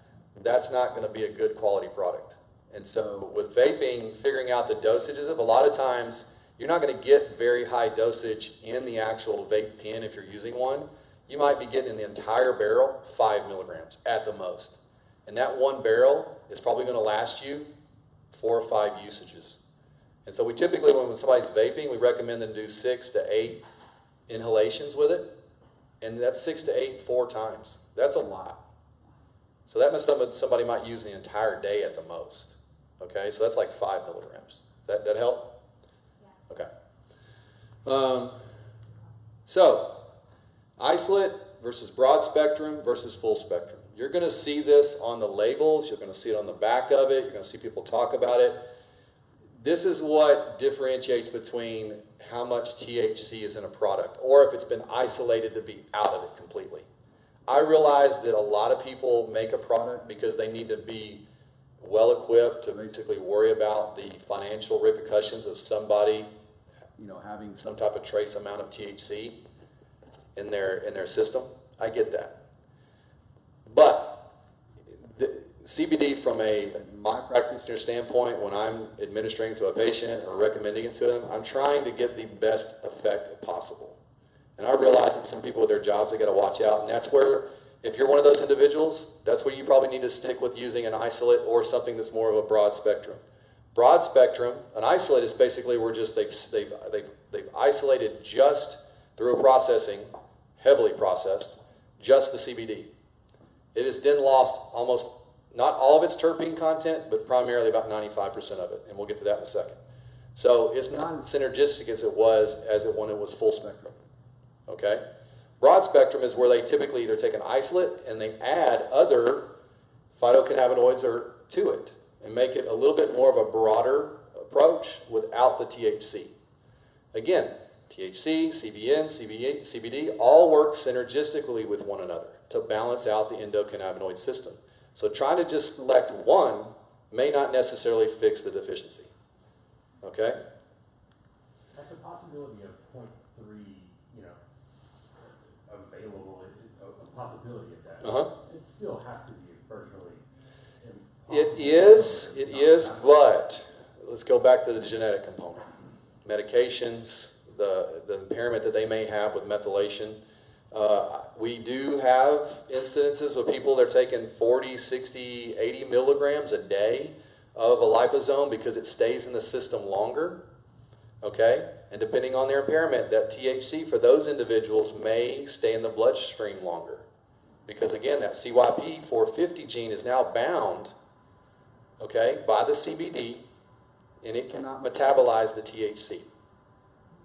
that's not going to be a good quality product. And so with vaping, figuring out the dosages of, a lot of times you're not going to get very high dosage in the actual vape pen if you're using one. You might be getting in the entire barrel 5 milligrams at the most. And that one barrel is probably going to last you 4 or 5 usages. And so we typically, when somebody's vaping, we recommend them do 6 to 8 inhalations with it. And that's 6 to 8 4 times. That's a lot. So that means somebody might use the entire day at the most. Okay, so that's like 5 milligrams. That help? Yeah. Okay. So, isolate versus broad spectrum versus full spectrum. You're going to see this on the labels. You're going to see it on the back of it. You're going to see people talk about it. This is what differentiates between how much THC is in a product, or if it's been isolated to be out of it completely. I realize that a lot of people make a product because they need to be well equipped to basically worry about the financial repercussions of somebody having some type of trace amount of THC in their system. I get that. But the CBD from my practitioner standpoint, when I'm administering to a patient or recommending it to them, I'm trying to get the best effect possible. And I realize that some people with their jobs, they got to watch out. And that's where, if you're one of those individuals, that's where you probably need to stick with using an isolate or something that's more of a broad spectrum. Broad spectrum, an isolate is basically where just they've isolated just through processing, heavily processed, just the CBD. It has then lost almost, not all of its terpene content, but primarily about 95% of it. And we'll get to that in a second. So it's not as synergistic as it was when it was full spectrum. Okay? Broad spectrum is where they typically either take an isolate and they add other phytocannabinoids to it and make it a little bit more of a broader approach without the THC. Again, THC, CBN, CBD all work synergistically with one another to balance out the endocannabinoid system. So trying to just select one may not necessarily fix the deficiency. Okay? That's the possibility of 0.3, available, a possibility of that. It still has to be virtually impossible. It is, but let's go back to the genetic component. Medications, the impairment that they may have with methylation. We do have incidences of people that are taking 40, 60, 80 milligrams a day of a liposome because it stays in the system longer. Okay? And depending on their impairment, that THC for those individuals may stay in the bloodstream longer. Because again, that CYP450 gene is now bound, okay, by the CBD, and it cannot metabolize the THC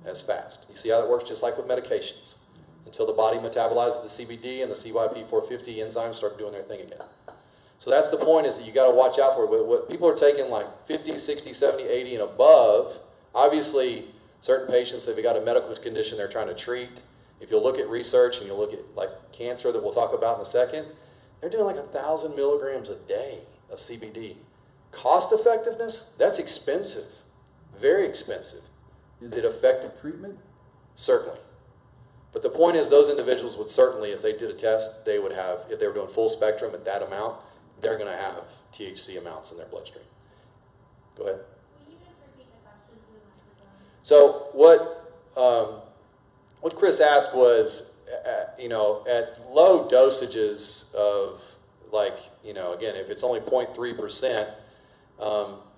as fast. You see how that works? Just like with medications. Until the body metabolizes the CBD and the CYP450 enzymes start doing their thing again. So that's the point, is that you got to watch out for it. What people are taking like 50, 60, 70, 80 and above, obviously certain patients, if they've got a medical condition they're trying to treat, if you look at research and you look at like cancer that we'll talk about in a second, they're doing like 1,000 milligrams a day of CBD. Cost effectiveness, that's expensive, very expensive. Is it effective treatment? Certainly. But the point is, those individuals would certainly, if they did a test, they would have, if they were doing full spectrum at that amount, they're going to have THC amounts in their bloodstream. Go ahead. Will you just repeat the question to the microphone? So what Chris asked was, at low dosages of, like, again, if it's only 0.3%,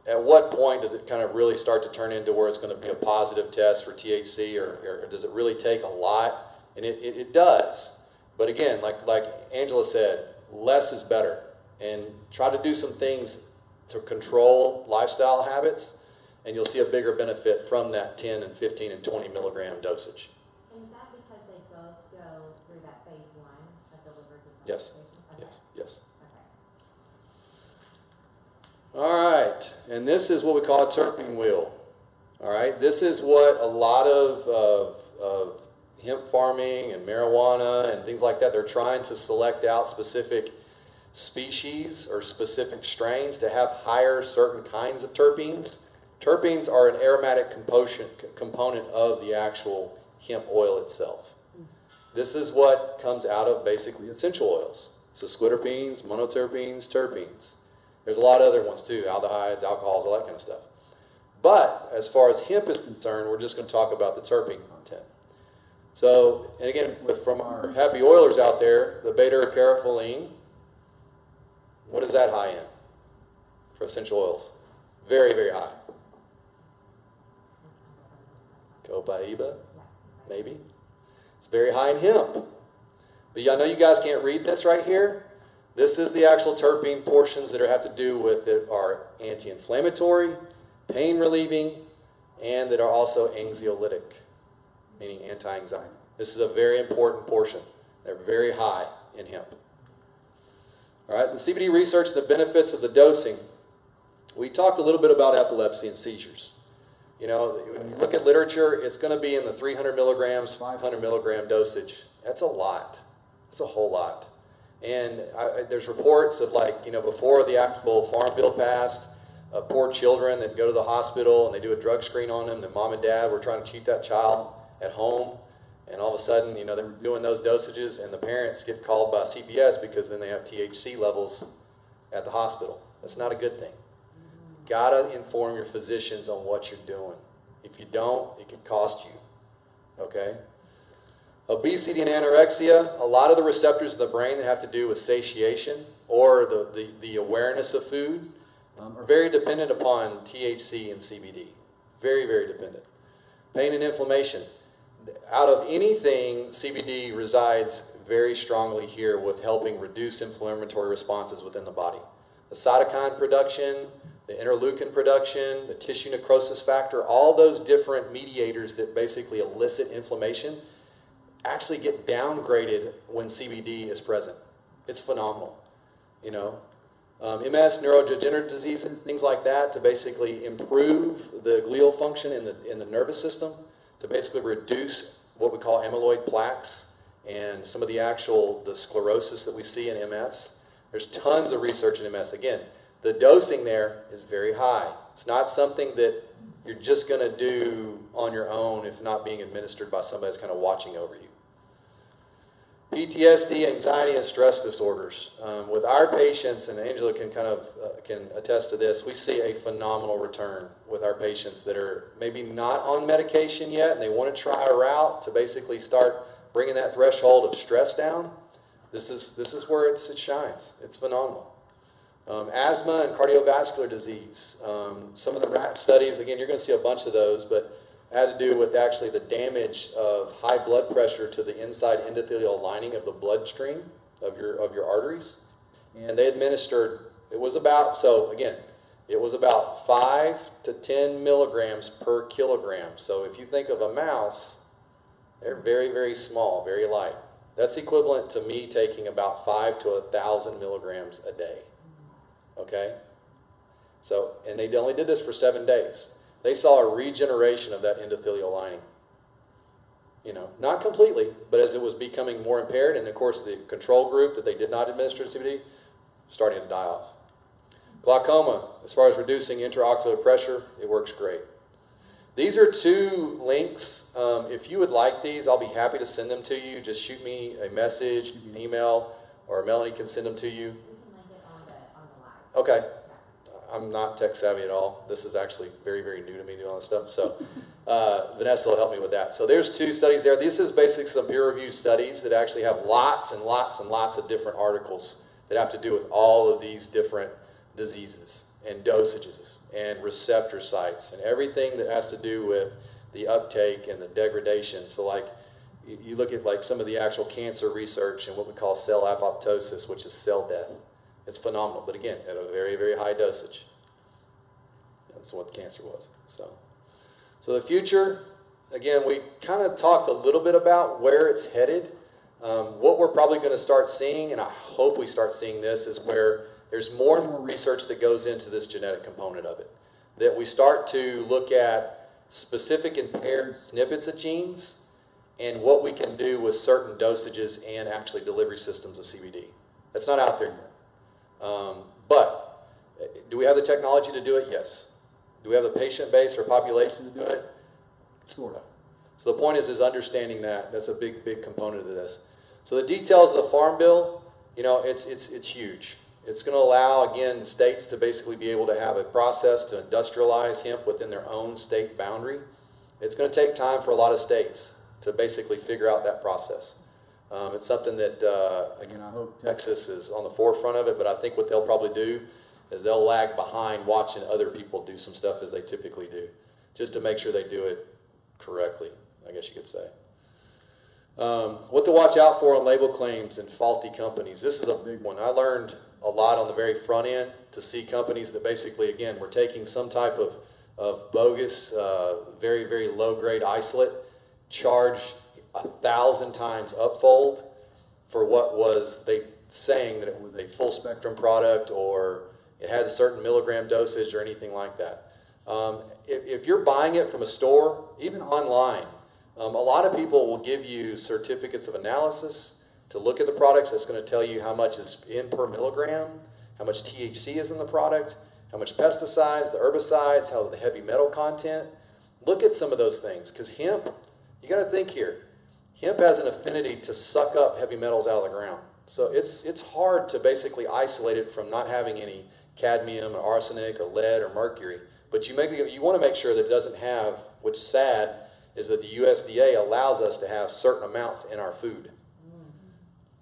at what point does it kind of really start to turn into where it's going to be a positive test for THC, or does it really take a lot? And it does. But again, like Angela said, less is better. And try to do some things to control lifestyle habits, and you'll see a bigger benefit from that 10 and 15 and 20 milligram dosage. And is that because they both go through that phase 1 of the liver detoxification? Yes. Okay. Yes. Okay. All right, and this is what we call a terpene wheel. All right, this is what a lot of hemp farming and marijuana and things like that, they're trying to select out specific species or specific strains to have higher certain kinds of terpenes. Terpenes are an aromatic component of the actual hemp oil itself. This is what comes out of basically essential oils. So squiterpenes, monoterpenes, terpenes. There's a lot of other ones too, aldehydes, alcohols, all that kind of stuff. But as far as hemp is concerned, we're just going to talk about the terpene content. So, and again, from our happy oilers out there, the beta-carotene, what is that high in for essential oils? Very, very high. Copaiba, maybe. It's very high in hemp. But I know you guys can't read this right here. This is the actual terpene portions that have to do with that are anti-inflammatory, pain relieving, and that are also anxiolytic, meaning anti-anxiety. This is a very important portion. They're very high in hemp. All right, the CBD research, the benefits of the dosing. We talked a little bit about epilepsy and seizures. When you look at literature, it's going to be in the 300 milligrams, 500 milligram dosage. That's a lot. That's a whole lot. And there's reports of before the actual Farm Bill passed, of poor children that go to the hospital and they do a drug screen on them, that mom and dad were trying to treat that child at home, and all of a sudden, you know, they were doing those dosages, and the parents get called by CPS because then they have THC levels at the hospital. That's not a good thing. Gotta inform your physicians on what you're doing. If you don't, it could cost you. Okay? Obesity and anorexia, a lot of the receptors in the brain that have to do with satiation or the awareness of food are very dependent upon THC and CBD. Very, very dependent. Pain and inflammation. Out of anything, CBD resides very strongly here with helping reduce inflammatory responses within the body. The cytokine production, the interleukin production, the tissue necrosis factor, all those different mediators that basically elicit inflammation actually get downgraded when CBD is present. It's phenomenal. You know, MS, neurodegenerative diseases, things like that, to basically improve the glial function in the nervous system, to basically reduce what we call amyloid plaques and some of the sclerosis that we see in MS. There's tons of research in MS. Again, the dosing there is very high. It's not something that you're just going to do on your own if not being administered by somebody that's kind of watching over you. PTSD, anxiety, and stress disorders. With our patients, and Angela can can attest to this, we see a phenomenal return with our patients that are maybe not on medication yet, and they want to try a route to basically start bringing that threshold of stress down. This is where it shines. It's phenomenal. Asthma and cardiovascular disease. Some of the rat studies, again, you're going to see a bunch of those, but had to do with actually the damage of high blood pressure to the inside endothelial lining of the bloodstream of your arteries. And they administered, it was about 5 to 10 milligrams per kilogram. So if you think of a mouse, they're very, very small, very light. That's equivalent to me taking about 5 to 1,000 milligrams a day. Okay? So, and they only did this for 7 days. They saw a regeneration of that endothelial lining. You know, not completely, but as it was becoming more impaired, and of course the control group that they did not administer CBD, starting to die off. Glaucoma, as far as reducing intraocular pressure, it works great. These are 2 links. If you would like these, I'll be happy to send them to you. Just shoot me a message, an email, or Melanie can send them to you. We can link it on the live. Okay. I'm not tech savvy at all. This is actually very, very new to me doing all this stuff. So Vanessa will help me with that. So there's 2 studies there. This is basically some peer-reviewed studies that actually have lots and lots and lots of different articles that have to do with all of these different diseases and dosages and receptor sites and everything that has to do with the uptake and the degradation. So like you look at like some of the actual cancer research and what we call cell apoptosis, which is cell death. It's phenomenal, but again, at a very, very high dosage. That's what the cancer was. So the future, again, we kind of talked a little bit about where it's headed. What we're probably going to start seeing, and I hope we start seeing this, is where there's more and more research that goes into this genetic component of it. That we start to look at specific impaired snippets of genes and what we can do with certain dosages and actually delivery systems of CBD. That's not out there yet. But do we have the technology to do it? Yes. Do we have the patient base or population to do it? Sort of. So the point is understanding that. That's a big, big component of this. So the details of the Farm Bill, you know, it's huge. It's going to allow, again, states to basically be able to have a process to industrialize hemp within their own state boundary. It's going to take time for a lot of states to basically figure out that process. It's something that, again, I hope Texas is on the forefront of it, but I think what they'll probably do is they'll lag behind watching other people do some stuff as they typically do, just to make sure they do it correctly, I guess you could say. What to watch out for on label claims and faulty companies. This is a big one. I learned a lot on the very front end to see companies that basically, again, were taking some type of bogus, very, very low-grade isolate, charge 1,000 times upfold for what was they saying that it was a full spectrum product or it had a certain milligram dosage or anything like that. If you're buying it from a store, even online, a lot of people will give you certificates of analysis to look at the products. That's going to tell you how much is in per milligram, how much THC is in the product. how much pesticides, the herbicides, how the heavy metal content. Look at some of those things, because hemp, you got to think here. Hemp has an affinity to suck up heavy metals out of the ground. So it's hard to basically isolate it from not having any cadmium or arsenic or lead or mercury. But you want to make sure that it doesn't have, what's sad is that the USDA allows us to have certain amounts in our food.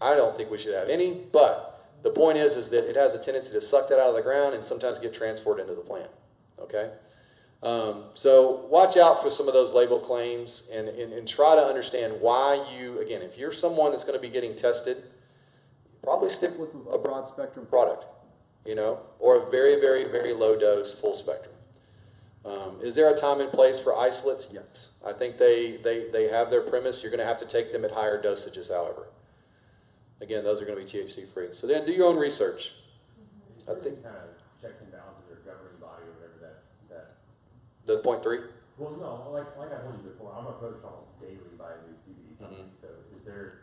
I don't think we should have any, but the point is that it has a tendency to suck that out of the ground and sometimes get transferred into the plant. Okay? So watch out for some of those label claims and try to understand why you, again, if you're someone that's going to be getting tested, probably stick with a broad spectrum product, or a very, very, very low dose full spectrum. Is there a time and place for isolates? Yes. I think they have their premise. You're going to have to take them at higher dosages, however. Again, those are going to be THC free. So then do your own research. I think kind of checks and balances or governing body or whatever that. the 0.3? Well, no, like I told you before, I'm approached almost daily by a new CBD company. So is there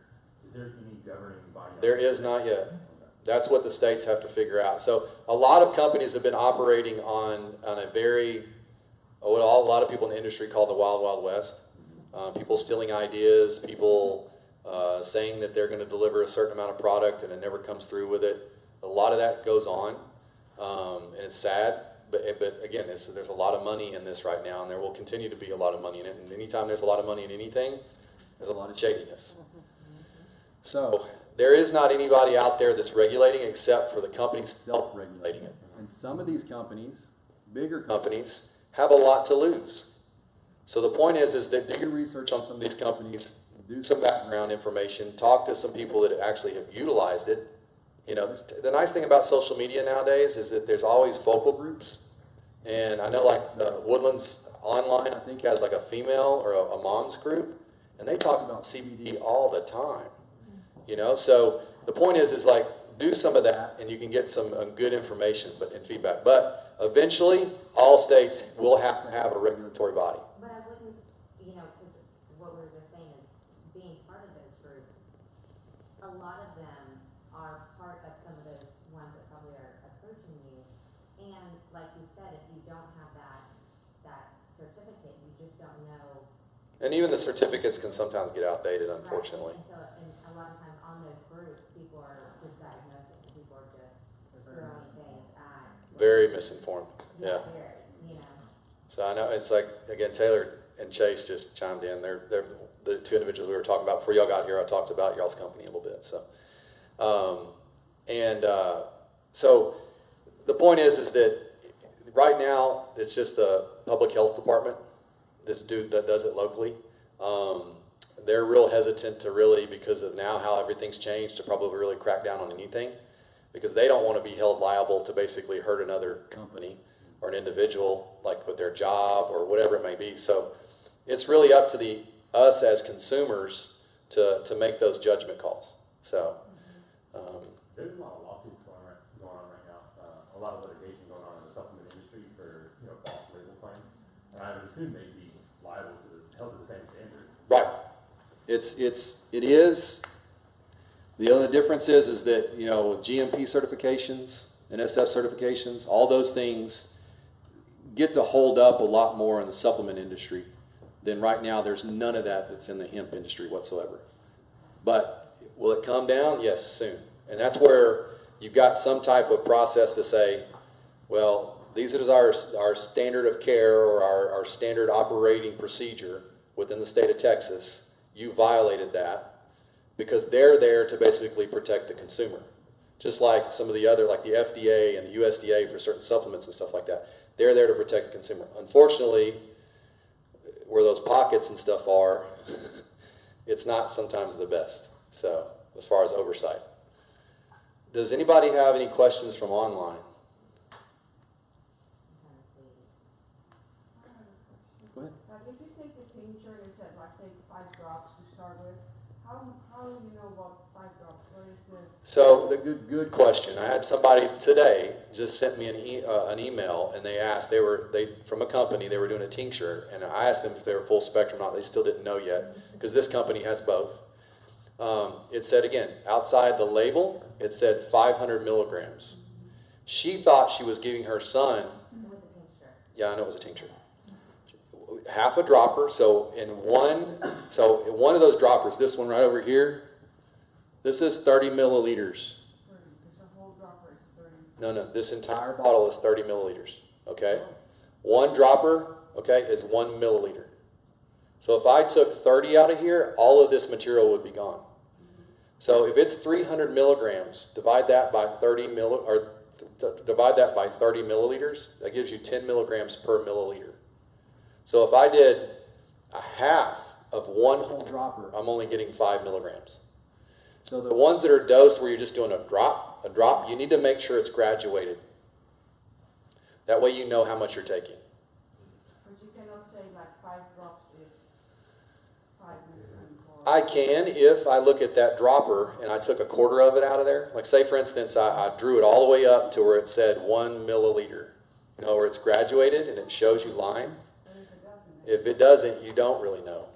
any governing body? There is not yet. That's what the states have to figure out. So a lot of companies have been operating on a very, what a lot of people in the industry call the wild, wild west. People stealing ideas, people saying that they're going to deliver a certain amount of product and it never comes through with it. A lot of that goes on, and it's sad. But again, there's a lot of money in this right now, and there will continue to be a lot of money in it. And anytime there's a lot of money in anything, there's a lot of shadiness. So there is not anybody out there that's regulating except for the companies self-regulating it. And some of these companies, bigger companies, have a lot to lose. So the point is that do your research on some of these companies, do some background information, talk to some people that actually have utilized it. The nice thing about social media nowadays is that there's always focal groups. And I know like Woodlands Online, I think, has like a female or a mom's group, and they talk about CBD all the time. So the point is like do some of that, and you can get some good information and feedback. But eventually, all states will have to have a regulatory body. But I wouldn't, because what we were just saying is being part of those groups, a lot of them are part of some of those ones that probably are approaching you. And like you said, if you don't have that certificate, you just don't know. And even the certificates can sometimes get outdated, unfortunately. Right. And a lot of times on those groups, people are misdiagnosing, people are just throwing things at. Very misinformed. Yeah. Very. So I know it's like, again, Taylor and Chase just chimed in. They're the two individuals we were talking about before y'all got here. I talked about y'all's company a little bit. So, so the point is that right now it's just the public health department, this dude that does it locally. They're real hesitant to really, because of now how everything's changed, to probably really crack down on anything, because they don't want to be held liable to basically hurt another company or an individual, like with their job or whatever it may be. So it's really up to us as consumers to make those judgment calls. So there's a lot of lawsuits going on right now. A lot of litigation going on in the supplement industry for false label claims, and I would assume they'd be liable held to the same standard. right, it is. The other difference is that with GMP certifications and SF certifications, all those things get to hold up a lot more in the supplement industry than right now. There's none of that's in the hemp industry whatsoever. But will it come down? Yes, soon. And that's where you've got some type of process to say, well, these is our standard of care or our standard operating procedure within the state of Texas. You violated that, because they're there to basically protect the consumer. Just like some of the other, like the FDA and the USDA for certain supplements and stuff like that. They're there to protect the consumer. Unfortunately, where those pockets and stuff are, it's not sometimes the best. So, as far as oversight. Does anybody have any questions from online? Go ahead. If you take the tincture and it said, like, take 5 drops to start with, how do you know about 5 drops? What is the... So, the good question. I had somebody today just sent me an email, and they asked, they from a company, they were doing a tincture, and I asked them if they were full spectrum or not. They still didn't know yet, because this company has both. It said, again, outside the label, it said 500 milligrams. She thought she was giving her son, It was a tincture. yeah, I know it was a tincture, half a dropper. So in one of those droppers, this one right over here, this is 30 milliliters. 30, because a whole dropper is 30. No, this entire bottle is 30 milliliters, okay? One dropper, okay, is 1 milliliter. So if I took 30 out of here, all of this material would be gone. So if it's 300 milligrams, divide that by 30 milliliters, that gives you 10 milligrams per milliliter. So if I did a half of one whole dropper, I'm only getting 5 milligrams. So the ones that are dosed where you're just doing a drop, you need to make sure it's graduated. That way you know how much you're taking. But you cannot say like 5 drops is 5 milligrams. I can if I look at that dropper and I took a quarter of it out of there. Like say for instance, I drew it all the way up to where it said 1 milliliter. You know, where it's graduated and it shows you lines. But if it doesn't, If it doesn't, you don't really know.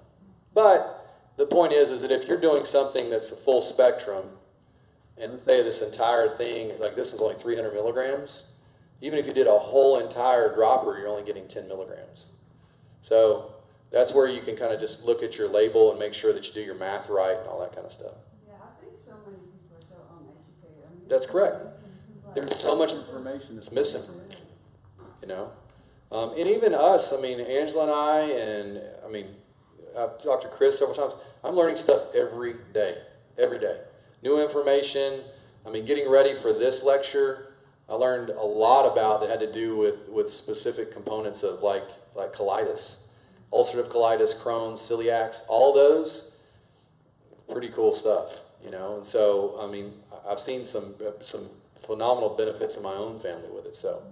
But the point is that if you're doing something that's a full spectrum, and let's say this entire thing, like this is only 300 milligrams, even if you did a whole entire dropper, you're only getting 10 milligrams. So that's where you can kind of just look at your label and make sure that you do your math right and all that kind of stuff. yeah, I think so many people are so uneducated. I mean, That's correct. like- There's so much information that's missing, you know. And even us, I mean, Angela and I mean, I've talked to Chris several times. I'm learning stuff every day. New information. I mean, getting ready for this lecture, I learned a lot about that had to do with specific components of like colitis, ulcerative colitis, Crohn's, celiacs, all those, pretty cool stuff, you know. And so, I mean, I've seen some phenomenal benefits in my own family with it. So,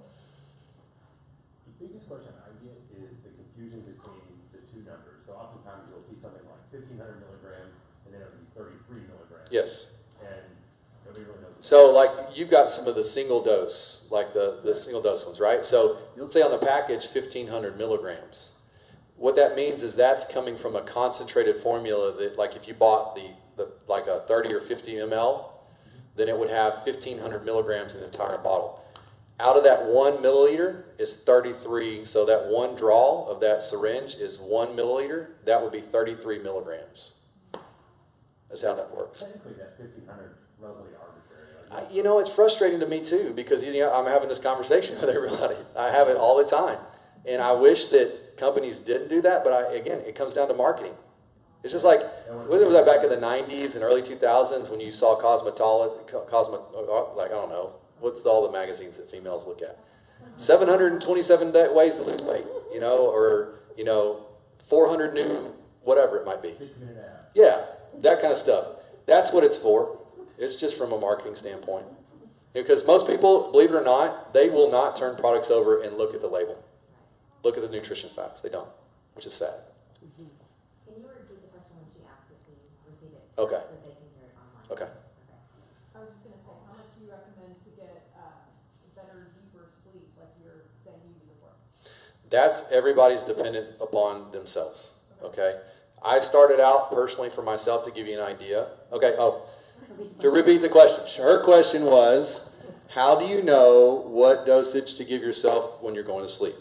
The biggest question I get is the confusion between the two numbers. So oftentimes you'll see something like 1,500 milligrams, and then it'll be 33 milligrams. yes. And nobody really knows. So, like, you've got some of the single dose, like the single dose ones, right? So, you'll say on the package 1,500 milligrams. What that means is that's coming from a concentrated formula that, like, if you bought the like a 30 or 50 ml, then it would have 1,500 milligrams in the entire bottle. Out of that 1 milliliter is 33, so that one draw of that syringe is 1 milliliter. That would be 33 milligrams. That's how that works. Technically, that 1,500 is relatively arbitrary. Like, You know, it's frustrating to me too because, you know, I'm having this conversation with everybody. I have it all the time. And I wish that companies didn't do that, but again, it comes down to marketing. It's just like, was that back in the 90s and early 2000s when you saw like, I don't know, what's all the magazines that females look at? 727 ways to lose weight, you know, or, you know, 400 new, whatever it might be. 6 minute abs. Yeah, that kind of stuff. That's what it's for. It's just from a marketing standpoint. Because most people, believe it or not, they will not turn products over and look at the label. Look at the nutrition facts. They don't, which is sad. Can you repeat the question when she asked it, please? Repeat it. Okay. So they can hear it online. Okay. I was just gonna say, how much do you recommend to get better, deeper sleep, like you're saying you use it for? That's everybody's dependent upon themselves. Okay. I started out personally for myself to give you an idea. Okay. Oh, to repeat the question. Her question was, how do you know what dosage to give yourself when you're going to sleep?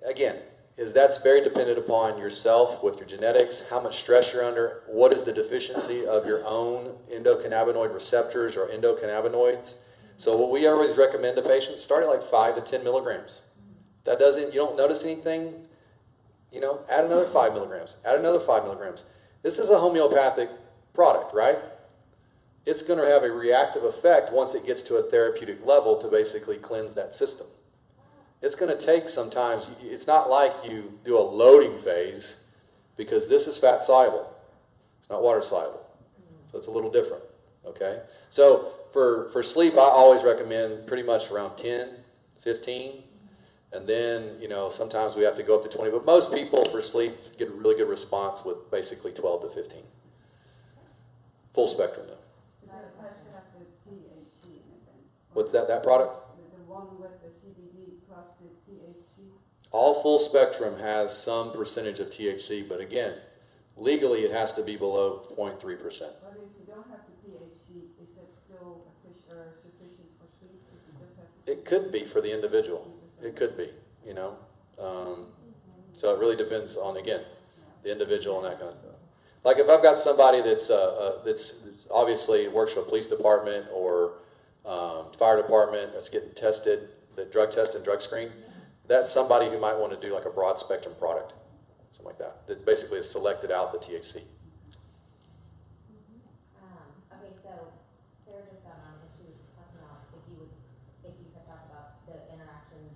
Again, that's very dependent upon yourself with your genetics, how much stress you're under, what is the deficiency of your own endocannabinoid receptors or endocannabinoids. So what we always recommend to patients, start at like 5 to 10 milligrams. That doesn't, you don't notice anything, you know, add another 5 milligrams, add another 5 milligrams. This is a homeopathic product, right? It's going to have a reactive effect once it gets to a therapeutic level to basically cleanse that system. It's going to take sometimes, it's not like you do a loading phase because this is fat soluble. It's not water soluble. So it's a little different, okay? So for sleep, I always recommend pretty much around 10, 15. And then, you know, sometimes we have to go up to 20. But most people for sleep get a really good response with basically 12 to 15. Full spectrum, though. That has to have the THC in it then. What's that product? The one with the CBD plus the THC. All full spectrum has some percentage of THC, but again, legally it has to be below 0.3%. But if you don't have the THC, is that still a could be for the individual. It could be, so it really depends on, again, the individual and that kind of stuff. Like if I've got somebody that's obviously works for a police department or fire department that's getting tested, the drug test and drug screen, that's somebody who might want to do like a broad spectrum product, something like that. That basically has selected out the THC. Okay, so Sarah just got on and she was talking about if you could talk about the interactions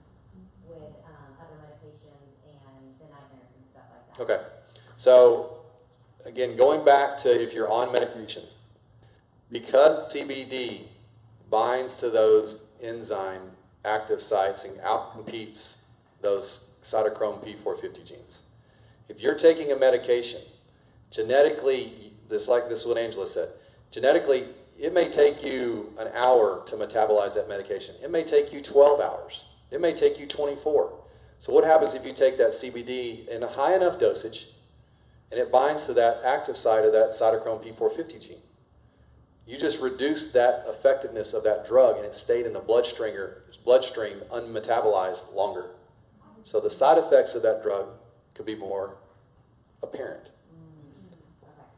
with other medications and the nightmares and stuff like that. Okay, so again, going back to if you're on medications, because CBD binds to those enzyme active sites and outcompetes those cytochrome P450 genes. If you're taking a medication, genetically, this is what Angela said, genetically, it may take you an hour to metabolize that medication. It may take you 12 hours. It may take you 24. So what happens if you take that CBD in a high enough dosage and it binds to that active site of that cytochrome P450 gene? You just reduced that effectiveness of that drug and it stayed in the bloodstream unmetabolized longer. So the side effects of that drug could be more apparent.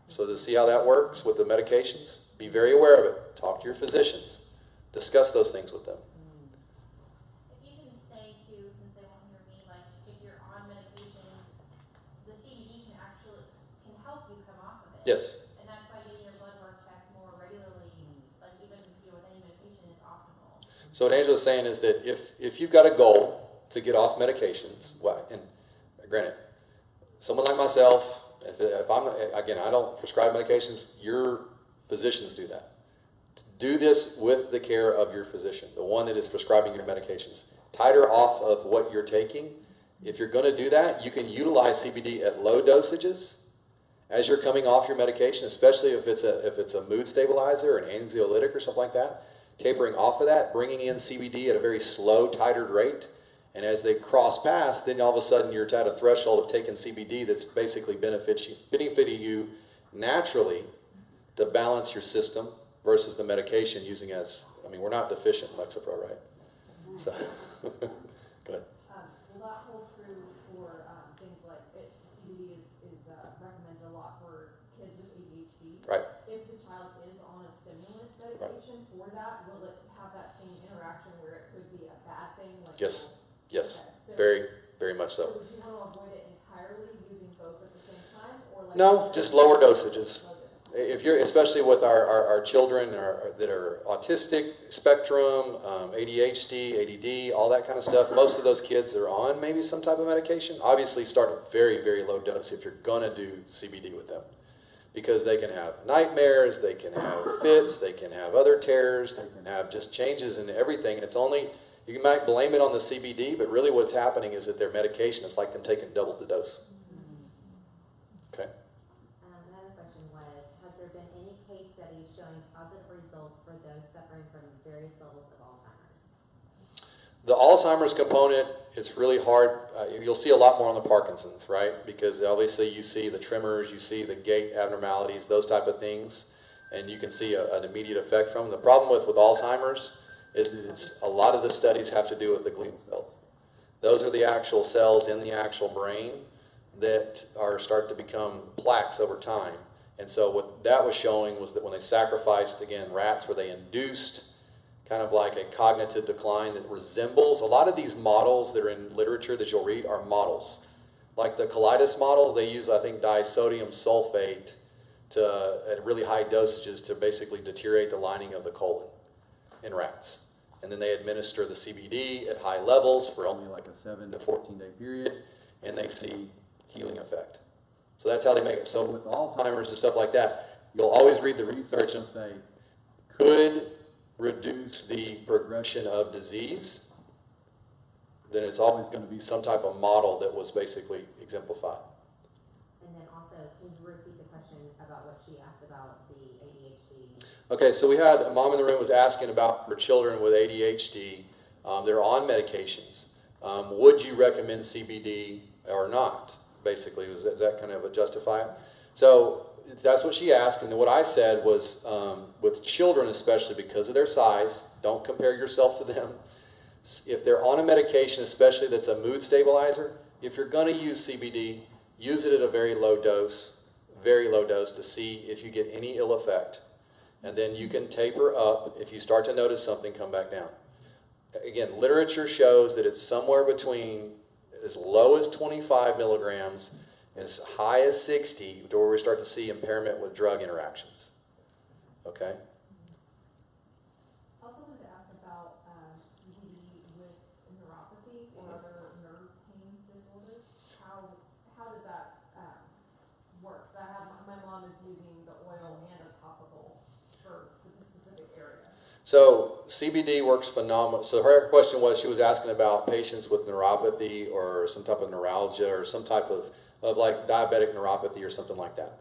So to see how that works with the medications, be very aware of it. Talk to your physicians. Discuss those things with them. If you can say too, since they won't hear me, like if you're on medications, the CBD can help you come off of it. Yes. And that's why getting your blood work checked more regularly, like even with any medication, is optimal. So what Angela's saying is that if you've got a goal to get off medications, well, and granted, someone like myself, if I'm, again, I don't prescribe medications, your physicians do that. Do this with the care of your physician, the one that is prescribing your medications. Tighter off of what you're taking. If you're going to do that, you can utilize CBD at low dosages as you're coming off your medication, especially if it's a mood stabilizer, an anxiolytic or something like that. Tapering off of that, bringing in CBD at a very slow, titrated rate. And as they cross past, then all of a sudden you're at a threshold of taking CBD that's basically benefiting you naturally to balance your system versus the medication using as, we're not deficient in Lexapro, right? So, go ahead. Will that hold true for things like CBD is recommended a lot for kids with ADHD? Right. If the child is on a stimulant medication for that, will it have that same interaction where it could be a bad thing? Like Yes. Yes. Okay. So, Very, very much so. would you want to avoid it entirely using both at the same time? Or like No, just lower dosages. If you're, especially with our children that are autistic spectrum, ADHD, ADD, all that kind of stuff, most of those kids are on maybe some type of medication. Obviously start at very, very low dose if you're going to do CBD with them. Because they can have nightmares, they can have fits, they can have other terrors, they can have just changes in everything. And it's only, you might blame it on the CBD, but really what's happening is that their medication is like them taking double the dose. Okay. Another question was, has there been any case studies showing positive results for those suffering from various levels of Alzheimer's? The Alzheimer's component is really hard. You'll see a lot more on the Parkinson's, right? Because obviously you see the tremors, you see the gait abnormalities, those type of things, and you can see an immediate effect from them. The problem with Alzheimer's is that a lot of the studies have to do with the glial cells. Those are the actual cells in the actual brain that start to become plaques over time. And so what that was showing was that when they sacrificed, again, rats where they induced kind of like a cognitive decline that resembles, a lot of these models that are in literature that you'll read are models. Like the colitis models, they use, I think, disodium sulfate at really high dosages to basically deteriorate the lining of the colon in rats. And then they administer the CBD at high levels for only like a 7 to 14 day period, and they see healing effect. So that's how they make it. So with Alzheimer's and stuff like that, you'll always read the research and say, could reduce the progression of disease, then it's always going to be some type of model that was basically exemplified. And then also, can you repeat the question about what she asked about the ADHD? Okay, so we had a mom in the room was asking about her children with ADHD. They're on medications. Would you recommend CBD or not? Basically, does that kind of justify it? So that's what she asked, and then what I said was, with children especially because of their size, don't compare yourself to them. If they're on a medication, especially that's a mood stabilizer, if you're going to use CBD, use it at a very low dose to see if you get any ill effect. And then you can taper up. If you start to notice something, come back down. Again, literature shows that it's somewhere between as low as 25 milligrams and as high as 60, to where we start to see impairment with drug interactions. Okay? I also wanted to ask about CBD with neuropathy or other nerve pain disorders. How does that work? 'Cause my mom is using the oil and a topical for the specific area. So CBD works phenomenal. So her question was, she was asking about patients with neuropathy or some type of neuralgia or some type of like diabetic neuropathy or something like that.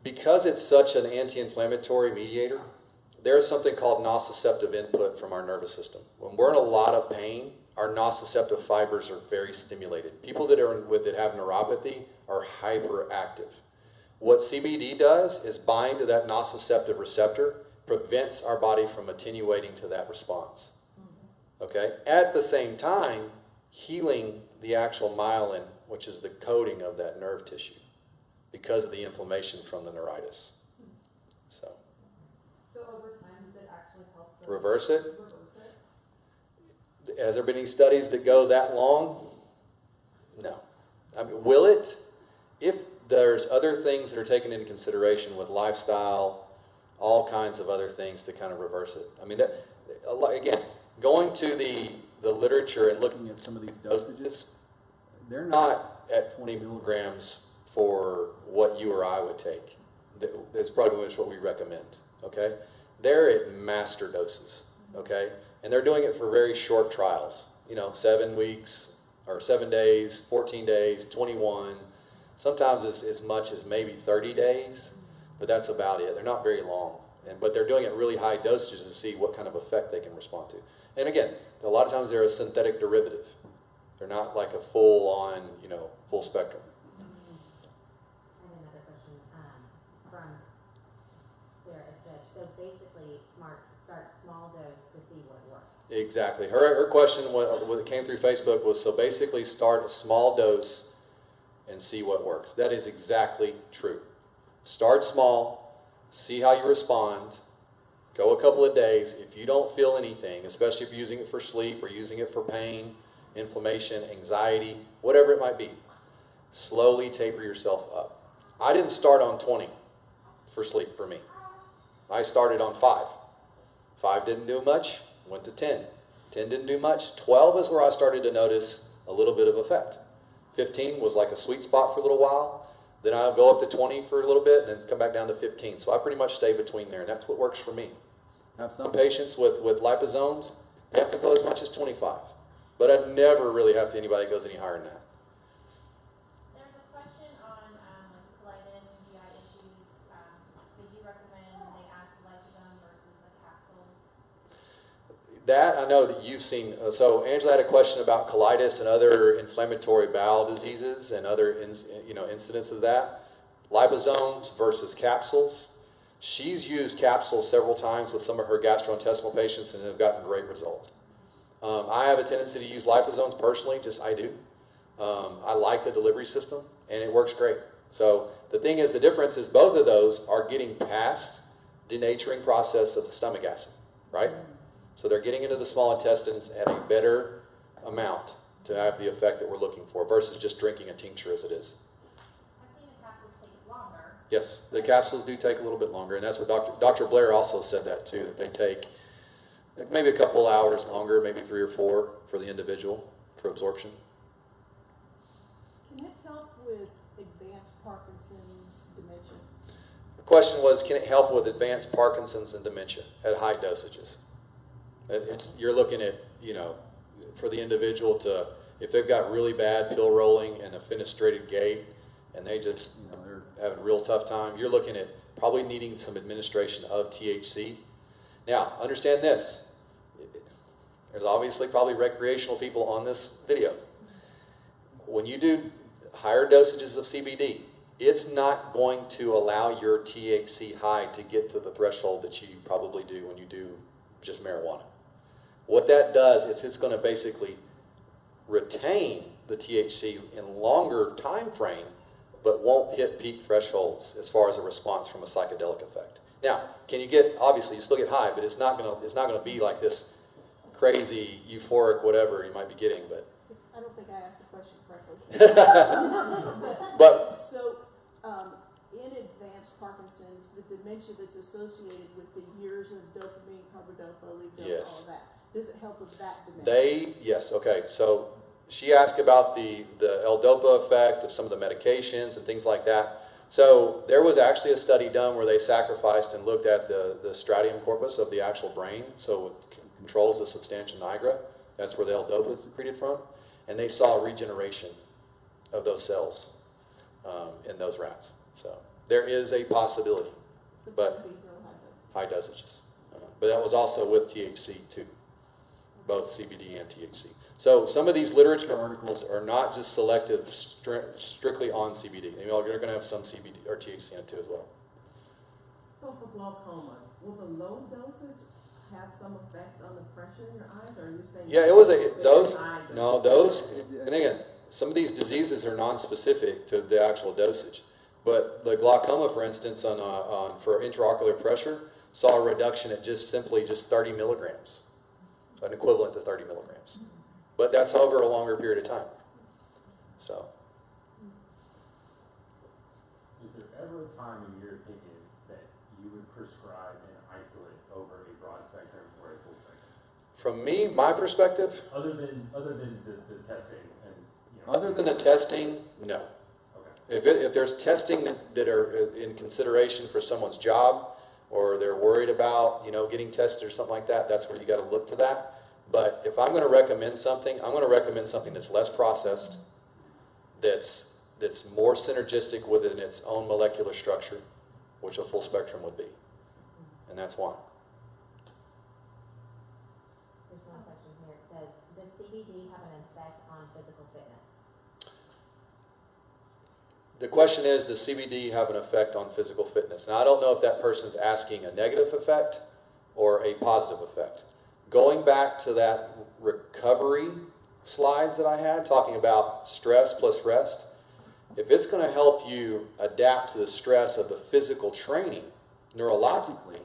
Because it's such an anti-inflammatory mediator, there's something called nociceptive input from our nervous system. When we're in a lot of pain, our nociceptive fibers are very stimulated. People that have neuropathy are hyperactive. What CBD does is bind to that nociceptive receptor, prevents our body from attenuating to that response. Okay? At the same time, healing the actual myelin, which is the coating of that nerve tissue, because of the inflammation from the neuritis. So over time, does it actually help reverse it? Has there been any studies that go that long? No. I mean, will it? If there's other things that are taken into consideration with lifestyle, all kinds of other things to kind of reverse it. I mean, again, going to the literature and looking at some of these dosages, they're not at 20 milligrams for what you or I would take. That's probably what we recommend, okay? They're at master doses, okay? And they're doing it for very short trials, 7 weeks or 7 days, 14 days, 21, sometimes as much as maybe 30 days, but that's about it. They're not very long, but they're doing it at really high dosages to see what kind of effect they can respond to. And again, a lot of times they're a synthetic derivative. They're not like a full-on, full spectrum. I have another question from Sarah. It said, so basically, start small dose to see what works. Exactly. Her question, what came through Facebook, was so basically start a small dose and see what works. That is exactly true. Start small, see how you respond, go a couple of days. If you don't feel anything, especially if you're using it for sleep or using it for pain, inflammation, anxiety, whatever it might be, slowly taper yourself up. I didn't start on 20 for sleep for me. I started on 5. 5 didn't do much, went to 10. 10 didn't do much. 12 is where I started to notice a little bit of effect. 15 was like a sweet spot for a little while. Then I'll go up to 20 for a little bit and then come back down to 15. So I pretty much stay between there, and that's what works for me. I have some patients with liposomes, they have to go as much as 25. But I'd never really have to anybody that goes any higher than that. There's a question on colitis and GI issues. Would you recommend they ask liposome versus the capsules? That I know that you've seen. So Angela had a question about colitis and other inflammatory bowel diseases and other incidents of that. Liposomes versus capsules. She's used capsules several times with some of her gastrointestinal patients and have gotten great results. I have a tendency to use liposomes personally, I do. I like the delivery system, and it works great. So the thing is, the difference is both of those are getting past denaturing process of the stomach acid, right? So they're getting into the small intestines at a better amount to have the effect that we're looking for versus just drinking a tincture as it is. I've seen the capsules take longer. Yes, the capsules do take a little bit longer, and that's what Dr. Blair also said that too, that they take maybe a couple hours longer, maybe 3 or 4 for the individual for absorption. Can it help with advanced Parkinson's, dementia? The question was, can it help with advanced Parkinson's and dementia at high dosages? You're looking at, for the individual to, if they've got really bad pill rolling and a fenestrated gait, and they just, they're having a real tough time, you're looking at probably needing some administration of THC. Now, understand this. There's obviously probably recreational people on this video. When you do higher dosages of CBD, it's not going to allow your THC high to get to the threshold that you probably do when you do just marijuana. What that does is it's going to basically retain the THC in longer time frame, but won't hit peak thresholds as far as a response from a psychedelic effect. Now, can you get, obviously you still get high, but it's not going to be like this crazy euphoric whatever you might be getting, but I don't think I asked the question correctly. but So, in advanced Parkinson's, the dementia that's associated with the years of dopamine, carbidopa, levodopa, Yes. all of that, does it help with that dementia? yes, okay. So she asked about the L-DOPA effect of some of the medications and things like that. So there was actually a study done where they sacrificed and looked at the stratium corpus of the actual brain, so it controls the substantia nigra. That's where the L-DOPA is secreted from. And they saw regeneration of those cells in those rats. So there is a possibility, but high dosages. But that was also with THC too, both CBD and THC. So some of these literature articles are not just selective strictly on CBD. They're going to have some CBD or THC in it too as well. So for glaucoma, will the low dosage have some effect on the pressure in your eyes, or are you saying? Yeah, it was those, and again, some of these diseases are non-specific to the actual dosage. But the glaucoma, for instance, for intraocular pressure, saw a reduction at just 30 milligrams, an equivalent to 30 milligrams. But that's over a longer period of time. So, Is there ever a time, in your opinion, that you would prescribe an isolate over a broad spectrum or a full spectrum? from me, my perspective, Other than the testing and, you know. other than the testing, no. Okay. If there's testing that are in consideration for someone's job, or they're worried about, getting tested or something like that, that's where you got to look to that. But if I'm going to recommend something, I'm going to recommend something that's less processed, that's more synergistic within its own molecular structure, which a full spectrum would be. And that's why. There's one question here. It says, does CBD have an effect on physical fitness? The question is, does CBD have an effect on physical fitness? Now, I don't know if that person's asking a negative effect or a positive effect. Going back to that recovery slides that I had, talking about stress plus rest, if it's going to help you adapt to the stress of the physical training neurologically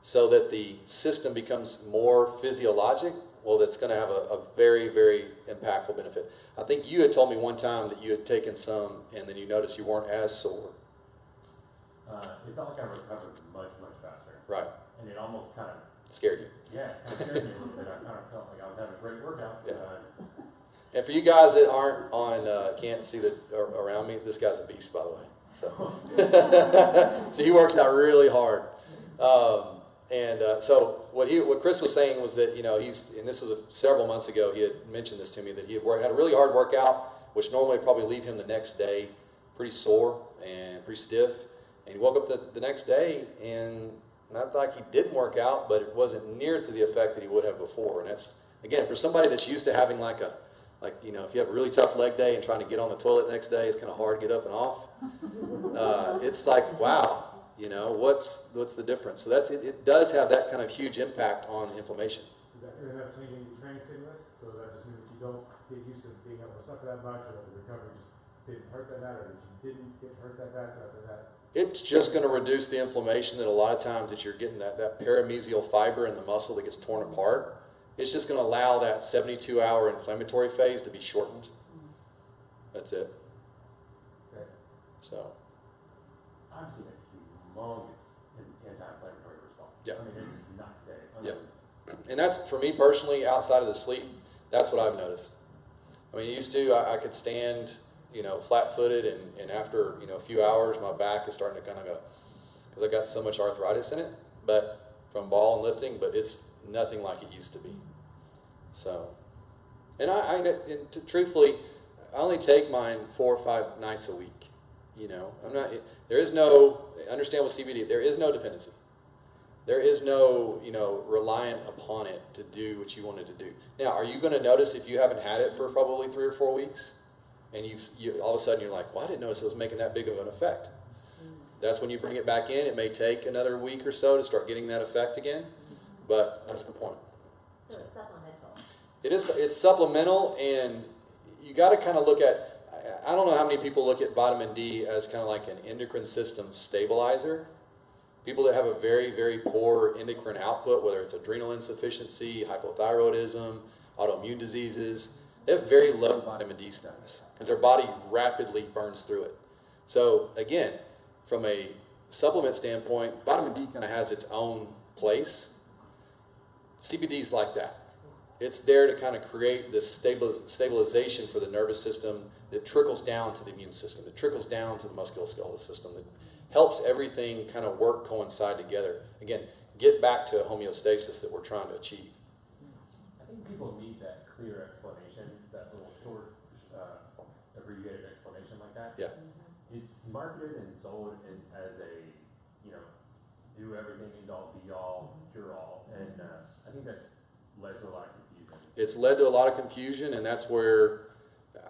so that the system becomes more physiologic, well, that's going to have a very, very impactful benefit. I think you had told me one time that you had taken some and then you noticed you weren't as sore. It felt like I recovered much, much faster. Right. And it almost kind of Scared you. Yeah, it kind of scared me a little bit. I kind of felt like I was having a great workout. Yeah. And for you guys that aren't on, can't see around me, this guy's a beast, by the way. So, so he works out really hard. So what Chris was saying was that, and this was several months ago, he had mentioned this to me, that he had a really hard workout, which normally would probably leave him the next day pretty sore and pretty stiff. And he woke up the next day and not like he didn't work out, but it wasn't near to the effect that he would have before. And that's, again, for somebody that's used to having if you have a really tough leg day and trying to get on the toilet the next day, it's kind of hard to get up and off. It's like, wow, what's the difference? So it does have that kind of huge impact on inflammation. Is that going to end up changing your training stimulus? So does that just mean that you don't get used to being able to suffer that much, or the recovery just didn't hurt that bad, or that you didn't get hurt that bad after that? It's just going to reduce the inflammation that a lot of times that you're getting that paramesial fiber in the muscle that gets torn apart. It's just going to allow that 72-hour inflammatory phase to be shortened. That's it. Okay. So. I've seen a humongous anti-inflammatory response. Yeah. I mean, it's not day. Yeah. And that's, for me personally, outside of the sleep, that's what I've noticed. I mean, used to, I could stand, flat-footed, and after, a few hours, my back is starting to kind of go, because I got so much arthritis in it, but from ball and lifting, but it's nothing like it used to be. So, and truthfully, I only take mine 4 or 5 nights a week. Understand with CBD, there is no dependency. There is no, reliant upon it to do what you wanted to do. Now, are you going to notice if you haven't had it for probably 3 or 4 weeks, and you all of a sudden you're like, well, I didn't notice it was making that big of an effect. That's when you bring it back in. It may take another week or so to start getting that effect again, but that's the point. So it's supplemental. It's supplemental, and you got to kind of look at, I don't know how many people look at vitamin D as kind of like an endocrine system stabilizer. People that have a very, very poor endocrine output, whether it's adrenal insufficiency, hypothyroidism, autoimmune diseases, they have very low vitamin D status because their body rapidly burns through it. So again, from a supplement standpoint, vitamin D kind of has its own place. CBD is like that. It's there to kind of create this stabilization for the nervous system that trickles down to the immune system, that trickles down to the musculoskeletal system, that helps everything kind of work, coincide together. Again, get back to homeostasis that we're trying to achieve. I think people need that clear explanation, that little short, abbreviated explanation like that. Yeah. It's marketed and sold as a, do everything, end all, be all, cure all, and I think that's led to a lot of confusion. It's led to a lot of confusion, and that's where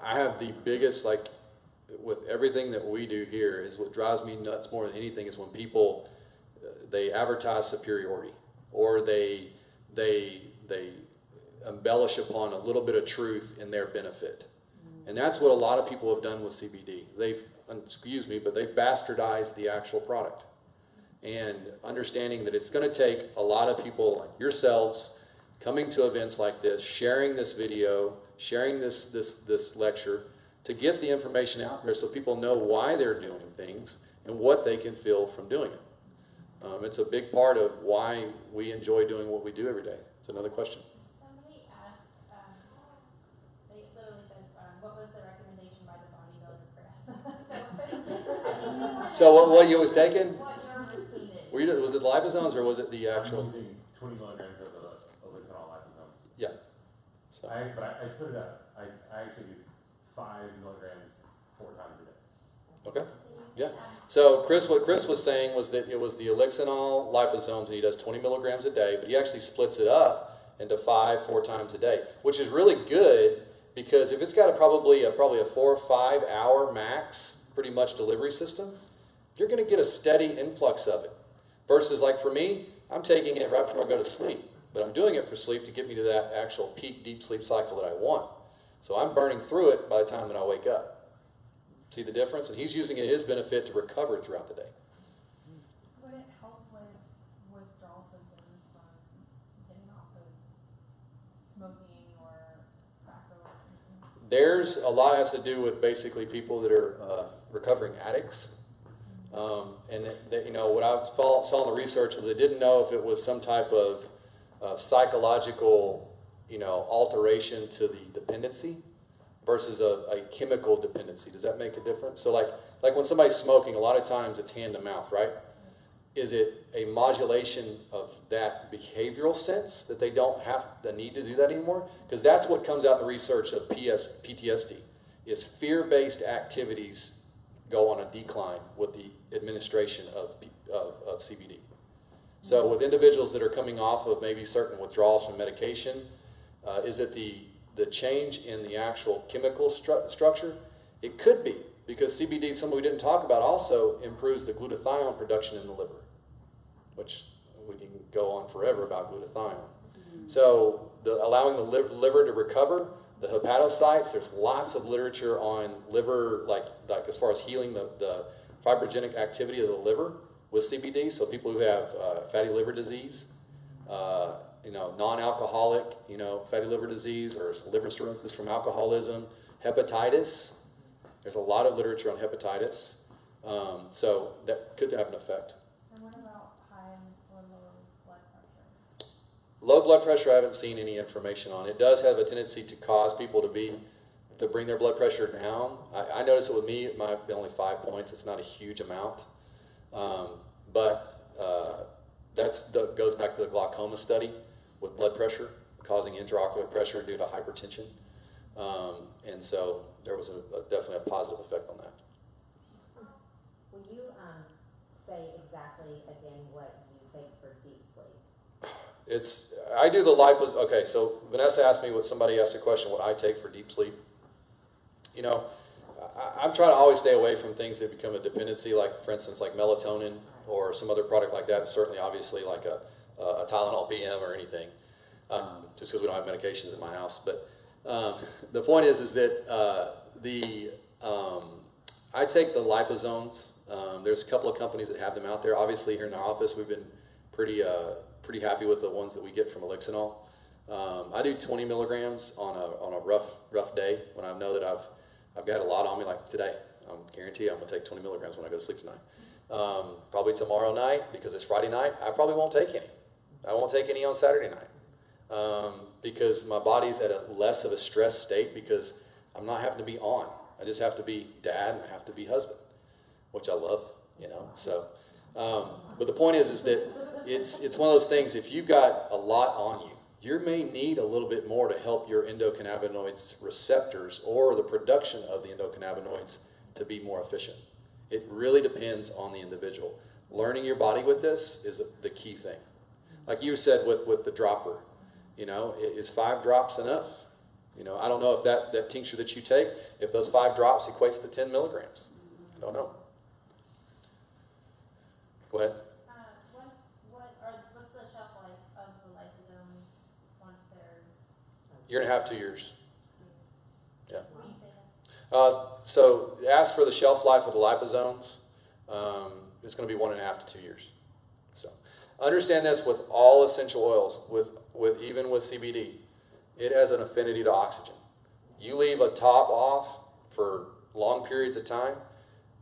I have the biggest, like, with everything that we do here, is what drives me nuts more than anything is when people, they advertise superiority, or they embellish upon a little bit of truth in their benefit. And that's what a lot of people have done with CBD. They've bastardized the actual product. And understanding that it's going to take a lot of people like yourselves coming to events like this, sharing this video, sharing this lecture, to get the information out there so people know why they're doing things and what they can feel from doing it. It's a big part of why we enjoy doing what we do every day. It's another question. Somebody asked, they literally said, what was the recommendation by the bodybuilder Chris? So what you was taking? What your routine is. Was it the liposomes or was it the actual? I'm using 20 milligrams of elixinol liposomes. Yeah. So. I split it up. I actually do 5 milligrams 4 times a day. Okay. Yeah. So what Chris was saying was that it was the elixinol liposomes, and he does 20 milligrams a day, but he actually splits it up into 4 times a day, which is really good because if it's got probably a 4 or 5 hour max, pretty much delivery system, you're going to get a steady influx of it. Versus like for me, I'm taking it right before I go to sleep, but I'm doing it for sleep to get me to that actual peak deep sleep cycle that I want. So I'm burning through it by the time that I wake up. See the difference? And he's using it his benefit to recover throughout the day. Would it help with withdrawal symptoms from getting off of smoking or tobacco or anything? There's a lot has to do with basically people that are recovering addicts. And what I saw in the research was they didn't know if it was some type of psychological, alteration to the dependency versus a chemical dependency. Does that make a difference? So like when somebody's smoking, a lot of times it's hand to mouth, right? Is it a modulation of that behavioral sense that they don't have the need to do that anymore? Because that's what comes out in the research of PTSD, is fear-based activities go on a decline with the administration of CBD. So with individuals that are coming off of maybe certain withdrawals from medication, is it the change in the actual chemical structure? It could be, because CBD, something we didn't talk about, also improves the glutathione production in the liver, which we can go on forever about glutathione. So allowing the liver to recover, the hepatocytes, there's lots of literature on liver, like as far as healing the fibrogenic activity of the liver with CBD. So people who have fatty liver disease, non-alcoholic, fatty liver disease, or liver cirrhosis from alcoholism, hepatitis. There's a lot of literature on hepatitis. So that could have an effect. And what about high or low blood pressure? Low blood pressure, I haven't seen any information on. It does have a tendency to cause people to bring their blood pressure down. I notice it with me, it might be only 5 points. It's not a huge amount. But that goes back to the glaucoma study with blood pressure causing intraocular pressure due to hypertension. And so there was definitely a positive effect on that. Will you say exactly again what you take for deep sleep? I do the lipos. Okay, so Vanessa asked me somebody asked a question, what I take for deep sleep. I'm trying to always stay away from things that become a dependency, like, for instance, like melatonin or some other product like that. Certainly, obviously, like a Tylenol PM or anything. just because we don't have medications in my house. But the point is that I take the liposomes. There's a couple of companies that have them out there. Obviously, here in our office, we've been pretty happy with the ones that we get from Elixinol. I do 20 milligrams on a rough day when I know that I've got a lot on me, like today. I guarantee I'm going to take 20 milligrams when I go to sleep tonight. Probably tomorrow night, because it's Friday night, I probably won't take any. I won't take any on Saturday night because my body's at a less of a stress state because I'm not having to be on. I just have to be dad and I have to be husband, which I love, you know. So, but the point is that it's one of those things. If you've got a lot on you, you may need a little bit more to help your endocannabinoids receptors or the production of the endocannabinoids to be more efficient. It really depends on the individual. Learning your body with this is the key thing. Like you said with the dropper, you know, is 5 drops enough? You know, I don't know if that tincture that you take, if those 5 drops equates to 10 milligrams. I don't know. Go ahead. What's the shelf life of the liposomes once they're? Year and a half, 2 years. Yeah. Will you say that? So as for the shelf life of the liposomes, it's going to be 1.5 to 2 years. So understand this with all essential oils, even with CBD, it has an affinity to oxygen. You leave a top off for long periods of time,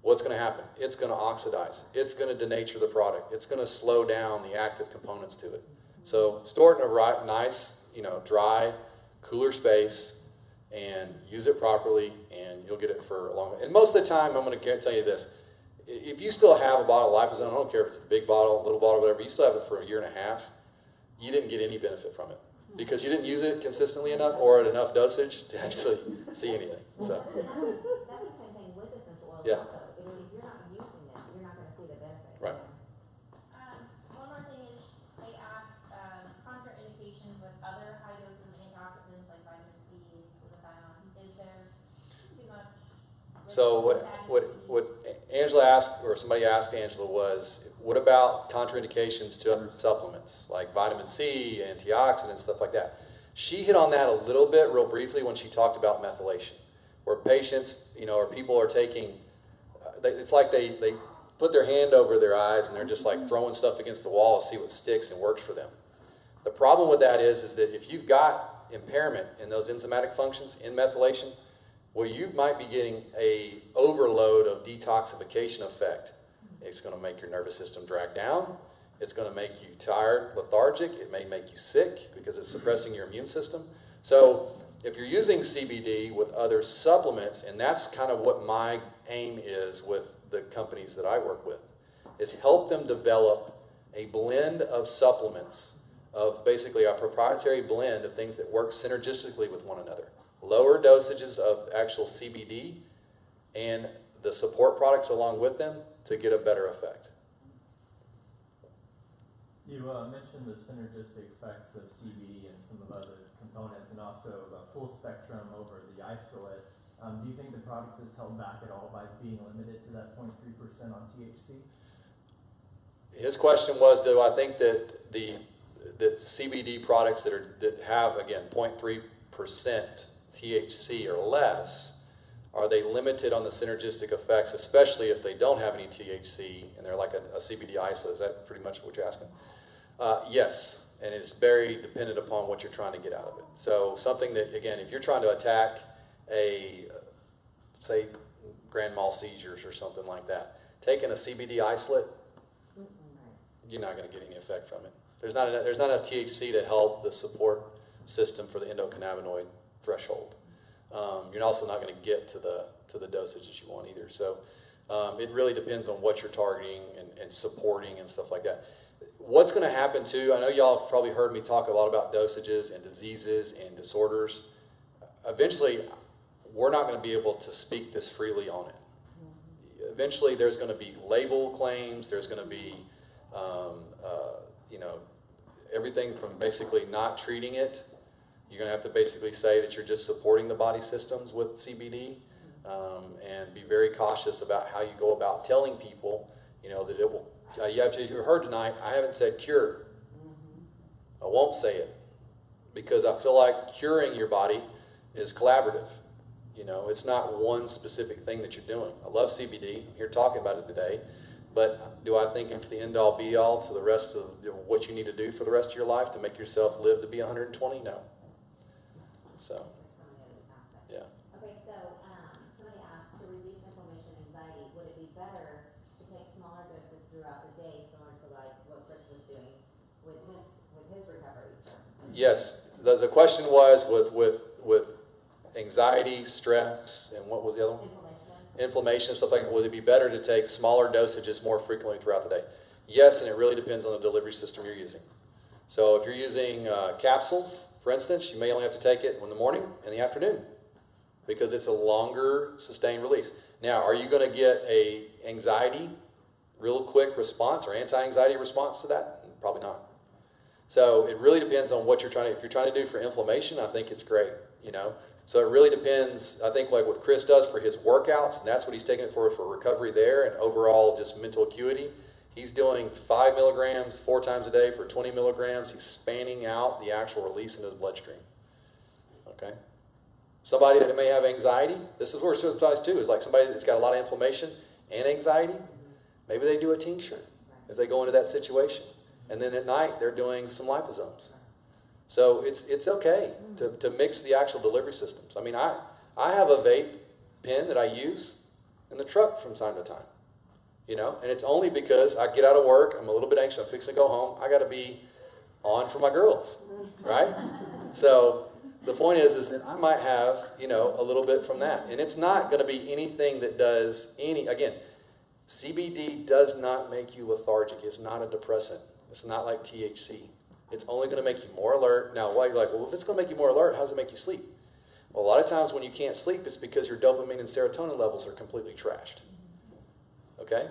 what's going to happen? It's going to oxidize. It's going to denature the product. It's going to slow down the active components to it. So store it in a nice, dry, cooler space, and use it properly, and you'll get it for a long. And most of the time, I'm going to tell you this: if you still have a bottle of liposome, I don't care if it's the big bottle, little bottle, whatever, you still have it for a year and a half. You didn't get any benefit from it because you didn't use it consistently enough or at enough dosage to actually see anything. So That's the same thing with essential oils. Yeah. Also. If you're not using them, you're not going to see the benefit. Right. One more thing is they asked contraindications with other high doses of antioxidants like vitamin C, glutathione. Is there too much? So what Angela asked, or somebody asked Angela, was what about contraindications to other supplements like vitamin C, antioxidants, stuff like that? She hit on that a little bit, real briefly, when she talked about methylation, where patients, or people are taking, it's like they put their hand over their eyes and they're just like throwing stuff against the wall to see what sticks and works for them. The problem with that is that if you've got impairment in those enzymatic functions in methylation, well, you might be getting a overload of detoxification effect. It's going to make your nervous system drag down. It's going to make you tired, lethargic. It may make you sick because it's suppressing your immune system. So if you're using CBD with other supplements, and that's kind of what my aim is with the companies that I work with, is help them develop a blend of supplements, of basically a proprietary blend of things that work synergistically with one another. Lower dosages of actual CBD and the support products along with them to get a better effect. You mentioned the synergistic effects of CBD and some of other components, and also the full spectrum over the isolate. Do you think the product is held back at all by being limited to that 0.3% on THC? His question was, do I think that that CBD products that have, again, 0.3% THC or less, are they limited on the synergistic effects, especially if they don't have any THC and they're like a CBD isolate? Is that pretty much what you're asking? Yes, and it's very dependent upon what you're trying to get out of it. So something that, again, if you're trying to attack say, grand mal seizures or something like that, taking a CBD isolate, you're not going to get any effect from it. There's not enough THC to help the support system for the endocannabinoid threshold. You're also not going to get to the dosages you want either. So it really depends on what you're targeting and supporting and stuff like that. What's going to happen too, I know y'all have probably heard me talk a lot about dosages and diseases and disorders. Eventually, we're not going to be able to speak this freely on it. Eventually, there's going to be label claims. There's going to be, everything from basically not treating it. You're going to have to basically say that you're just supporting the body systems with CBD, and be very cautious about how you go about telling people, that it will. You heard tonight, I haven't said cure. I won't say it. because I feel like curing your body is collaborative. You know, it's not one specific thing that you're doing. I love CBD. I'm here talking about it today. But do I think it's the end-all, be-all to the rest of what you need to do for the rest of your life to make yourself live to be 120? No. So, yeah. Okay, so somebody asked, to reduce inflammation and anxiety, would it be better to take smaller doses throughout the day, similar to like what Chris was doing with his recovery? Yes. The question was with anxiety, stress, and what was the other one? Inflammation, stuff like that. Would it be better to take smaller dosages more frequently throughout the day? Yes, and it really depends on the delivery system you're using. So if you're using capsules, for instance, you may only have to take it in the morning and the afternoon because it's a longer sustained release. Now, are you going to get a anxiety real quick response or anti-anxiety response to that? Probably not. So it really depends on what you're trying to, if you're trying to do for inflammation, I think it's great, you know. So it really depends, I think like what Chris does for his workouts, and that's what he's taking it for recovery there and overall just mental acuity. He's doing 5 milligrams 4 times a day for 20 milligrams. He's spanning out the actual release into the bloodstream. Okay? Somebody that may have anxiety, this is where it applies too, is like somebody that's got a lot of inflammation and anxiety, maybe they do a tincture if they go into that situation. And then at night, they're doing some liposomes. So it's okay to mix the actual delivery systems. I mean, I have a vape pen that I use in the truck from time to time. You know, and it's only because I get out of work, I'm a little bit anxious, I'm fixing to go home, I got to be on for my girls, right? So the point is that I might have, you know, a little bit from that. And it's not going to be anything that does again, CBD does not make you lethargic. It's not a depressant. It's not like THC. It's only going to make you more alert. Now, why you're like, well, if it's going to make you more alert, how does it make you sleep? Well, a lot of times when you can't sleep, it's because your dopamine and serotonin levels are completely trashed. Okay?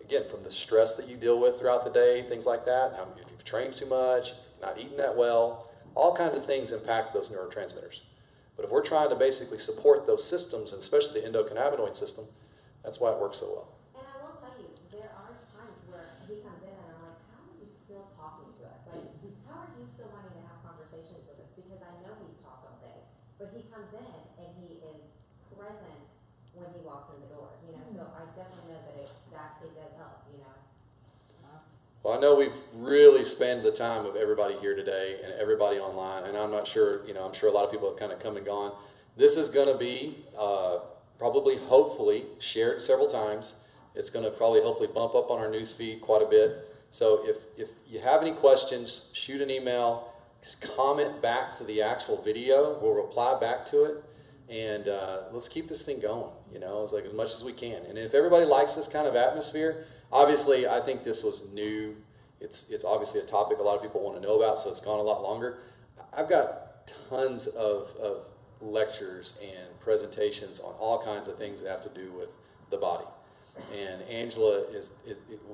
Again, from the stress that you deal with throughout the day, things like that, if you've trained too much, not eating that well, all kinds of things impact those neurotransmitters. But if we're trying to basically support those systems, and especially the endocannabinoid system, that's why it works so well. And I will tell you, there are times where he comes in and I'm like, how are you still talking to us? Like, how are you still wanting to have conversations with us? Because I know he's talked all day. But he comes in and he is present when he walks in the door, you know? So I definitely know that it does help, you know? Well, I know we've really spent the time of everybody here today and everybody online, and I'm not sure, you know, I'm sure a lot of people have kind of come and gone. This is going to be probably, hopefully, shared several times. It's going to probably, hopefully, bump up on our news feed quite a bit. So if you have any questions, shoot an email, comment back to the actual video. We'll reply back to it, and let's keep this thing going, you know, as much as we can. And if everybody likes this kind of atmosphere, obviously, I think this was new. It's obviously a topic a lot of people want to know about, so it's gone a lot longer. I've got tons of lectures and presentations on all kinds of things that have to do with the body. And Angela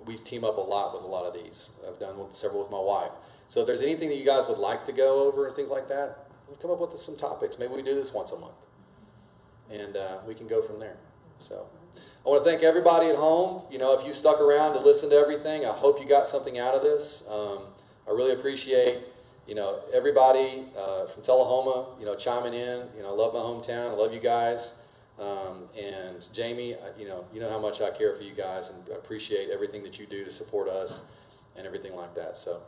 we team up a lot with a lot of these. I've done several with my wife. So if there's anything that you guys would like to go over and things like that, let's come up with some topics. Maybe we do this once a month. And we can go from there. So I want to thank everybody at home. You know, if you stuck around to listen to everything, I hope you got something out of this. I really appreciate, you know, everybody from Tullahoma, you know, chiming in. You know, I love my hometown. I love you guys. And Jamie, you know how much I care for you guys and appreciate everything that you do to support us and everything like that. So,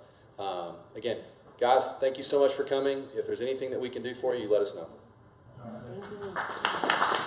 again, guys, thank you so much for coming. If there's anything that we can do for you, let us know. Thank you.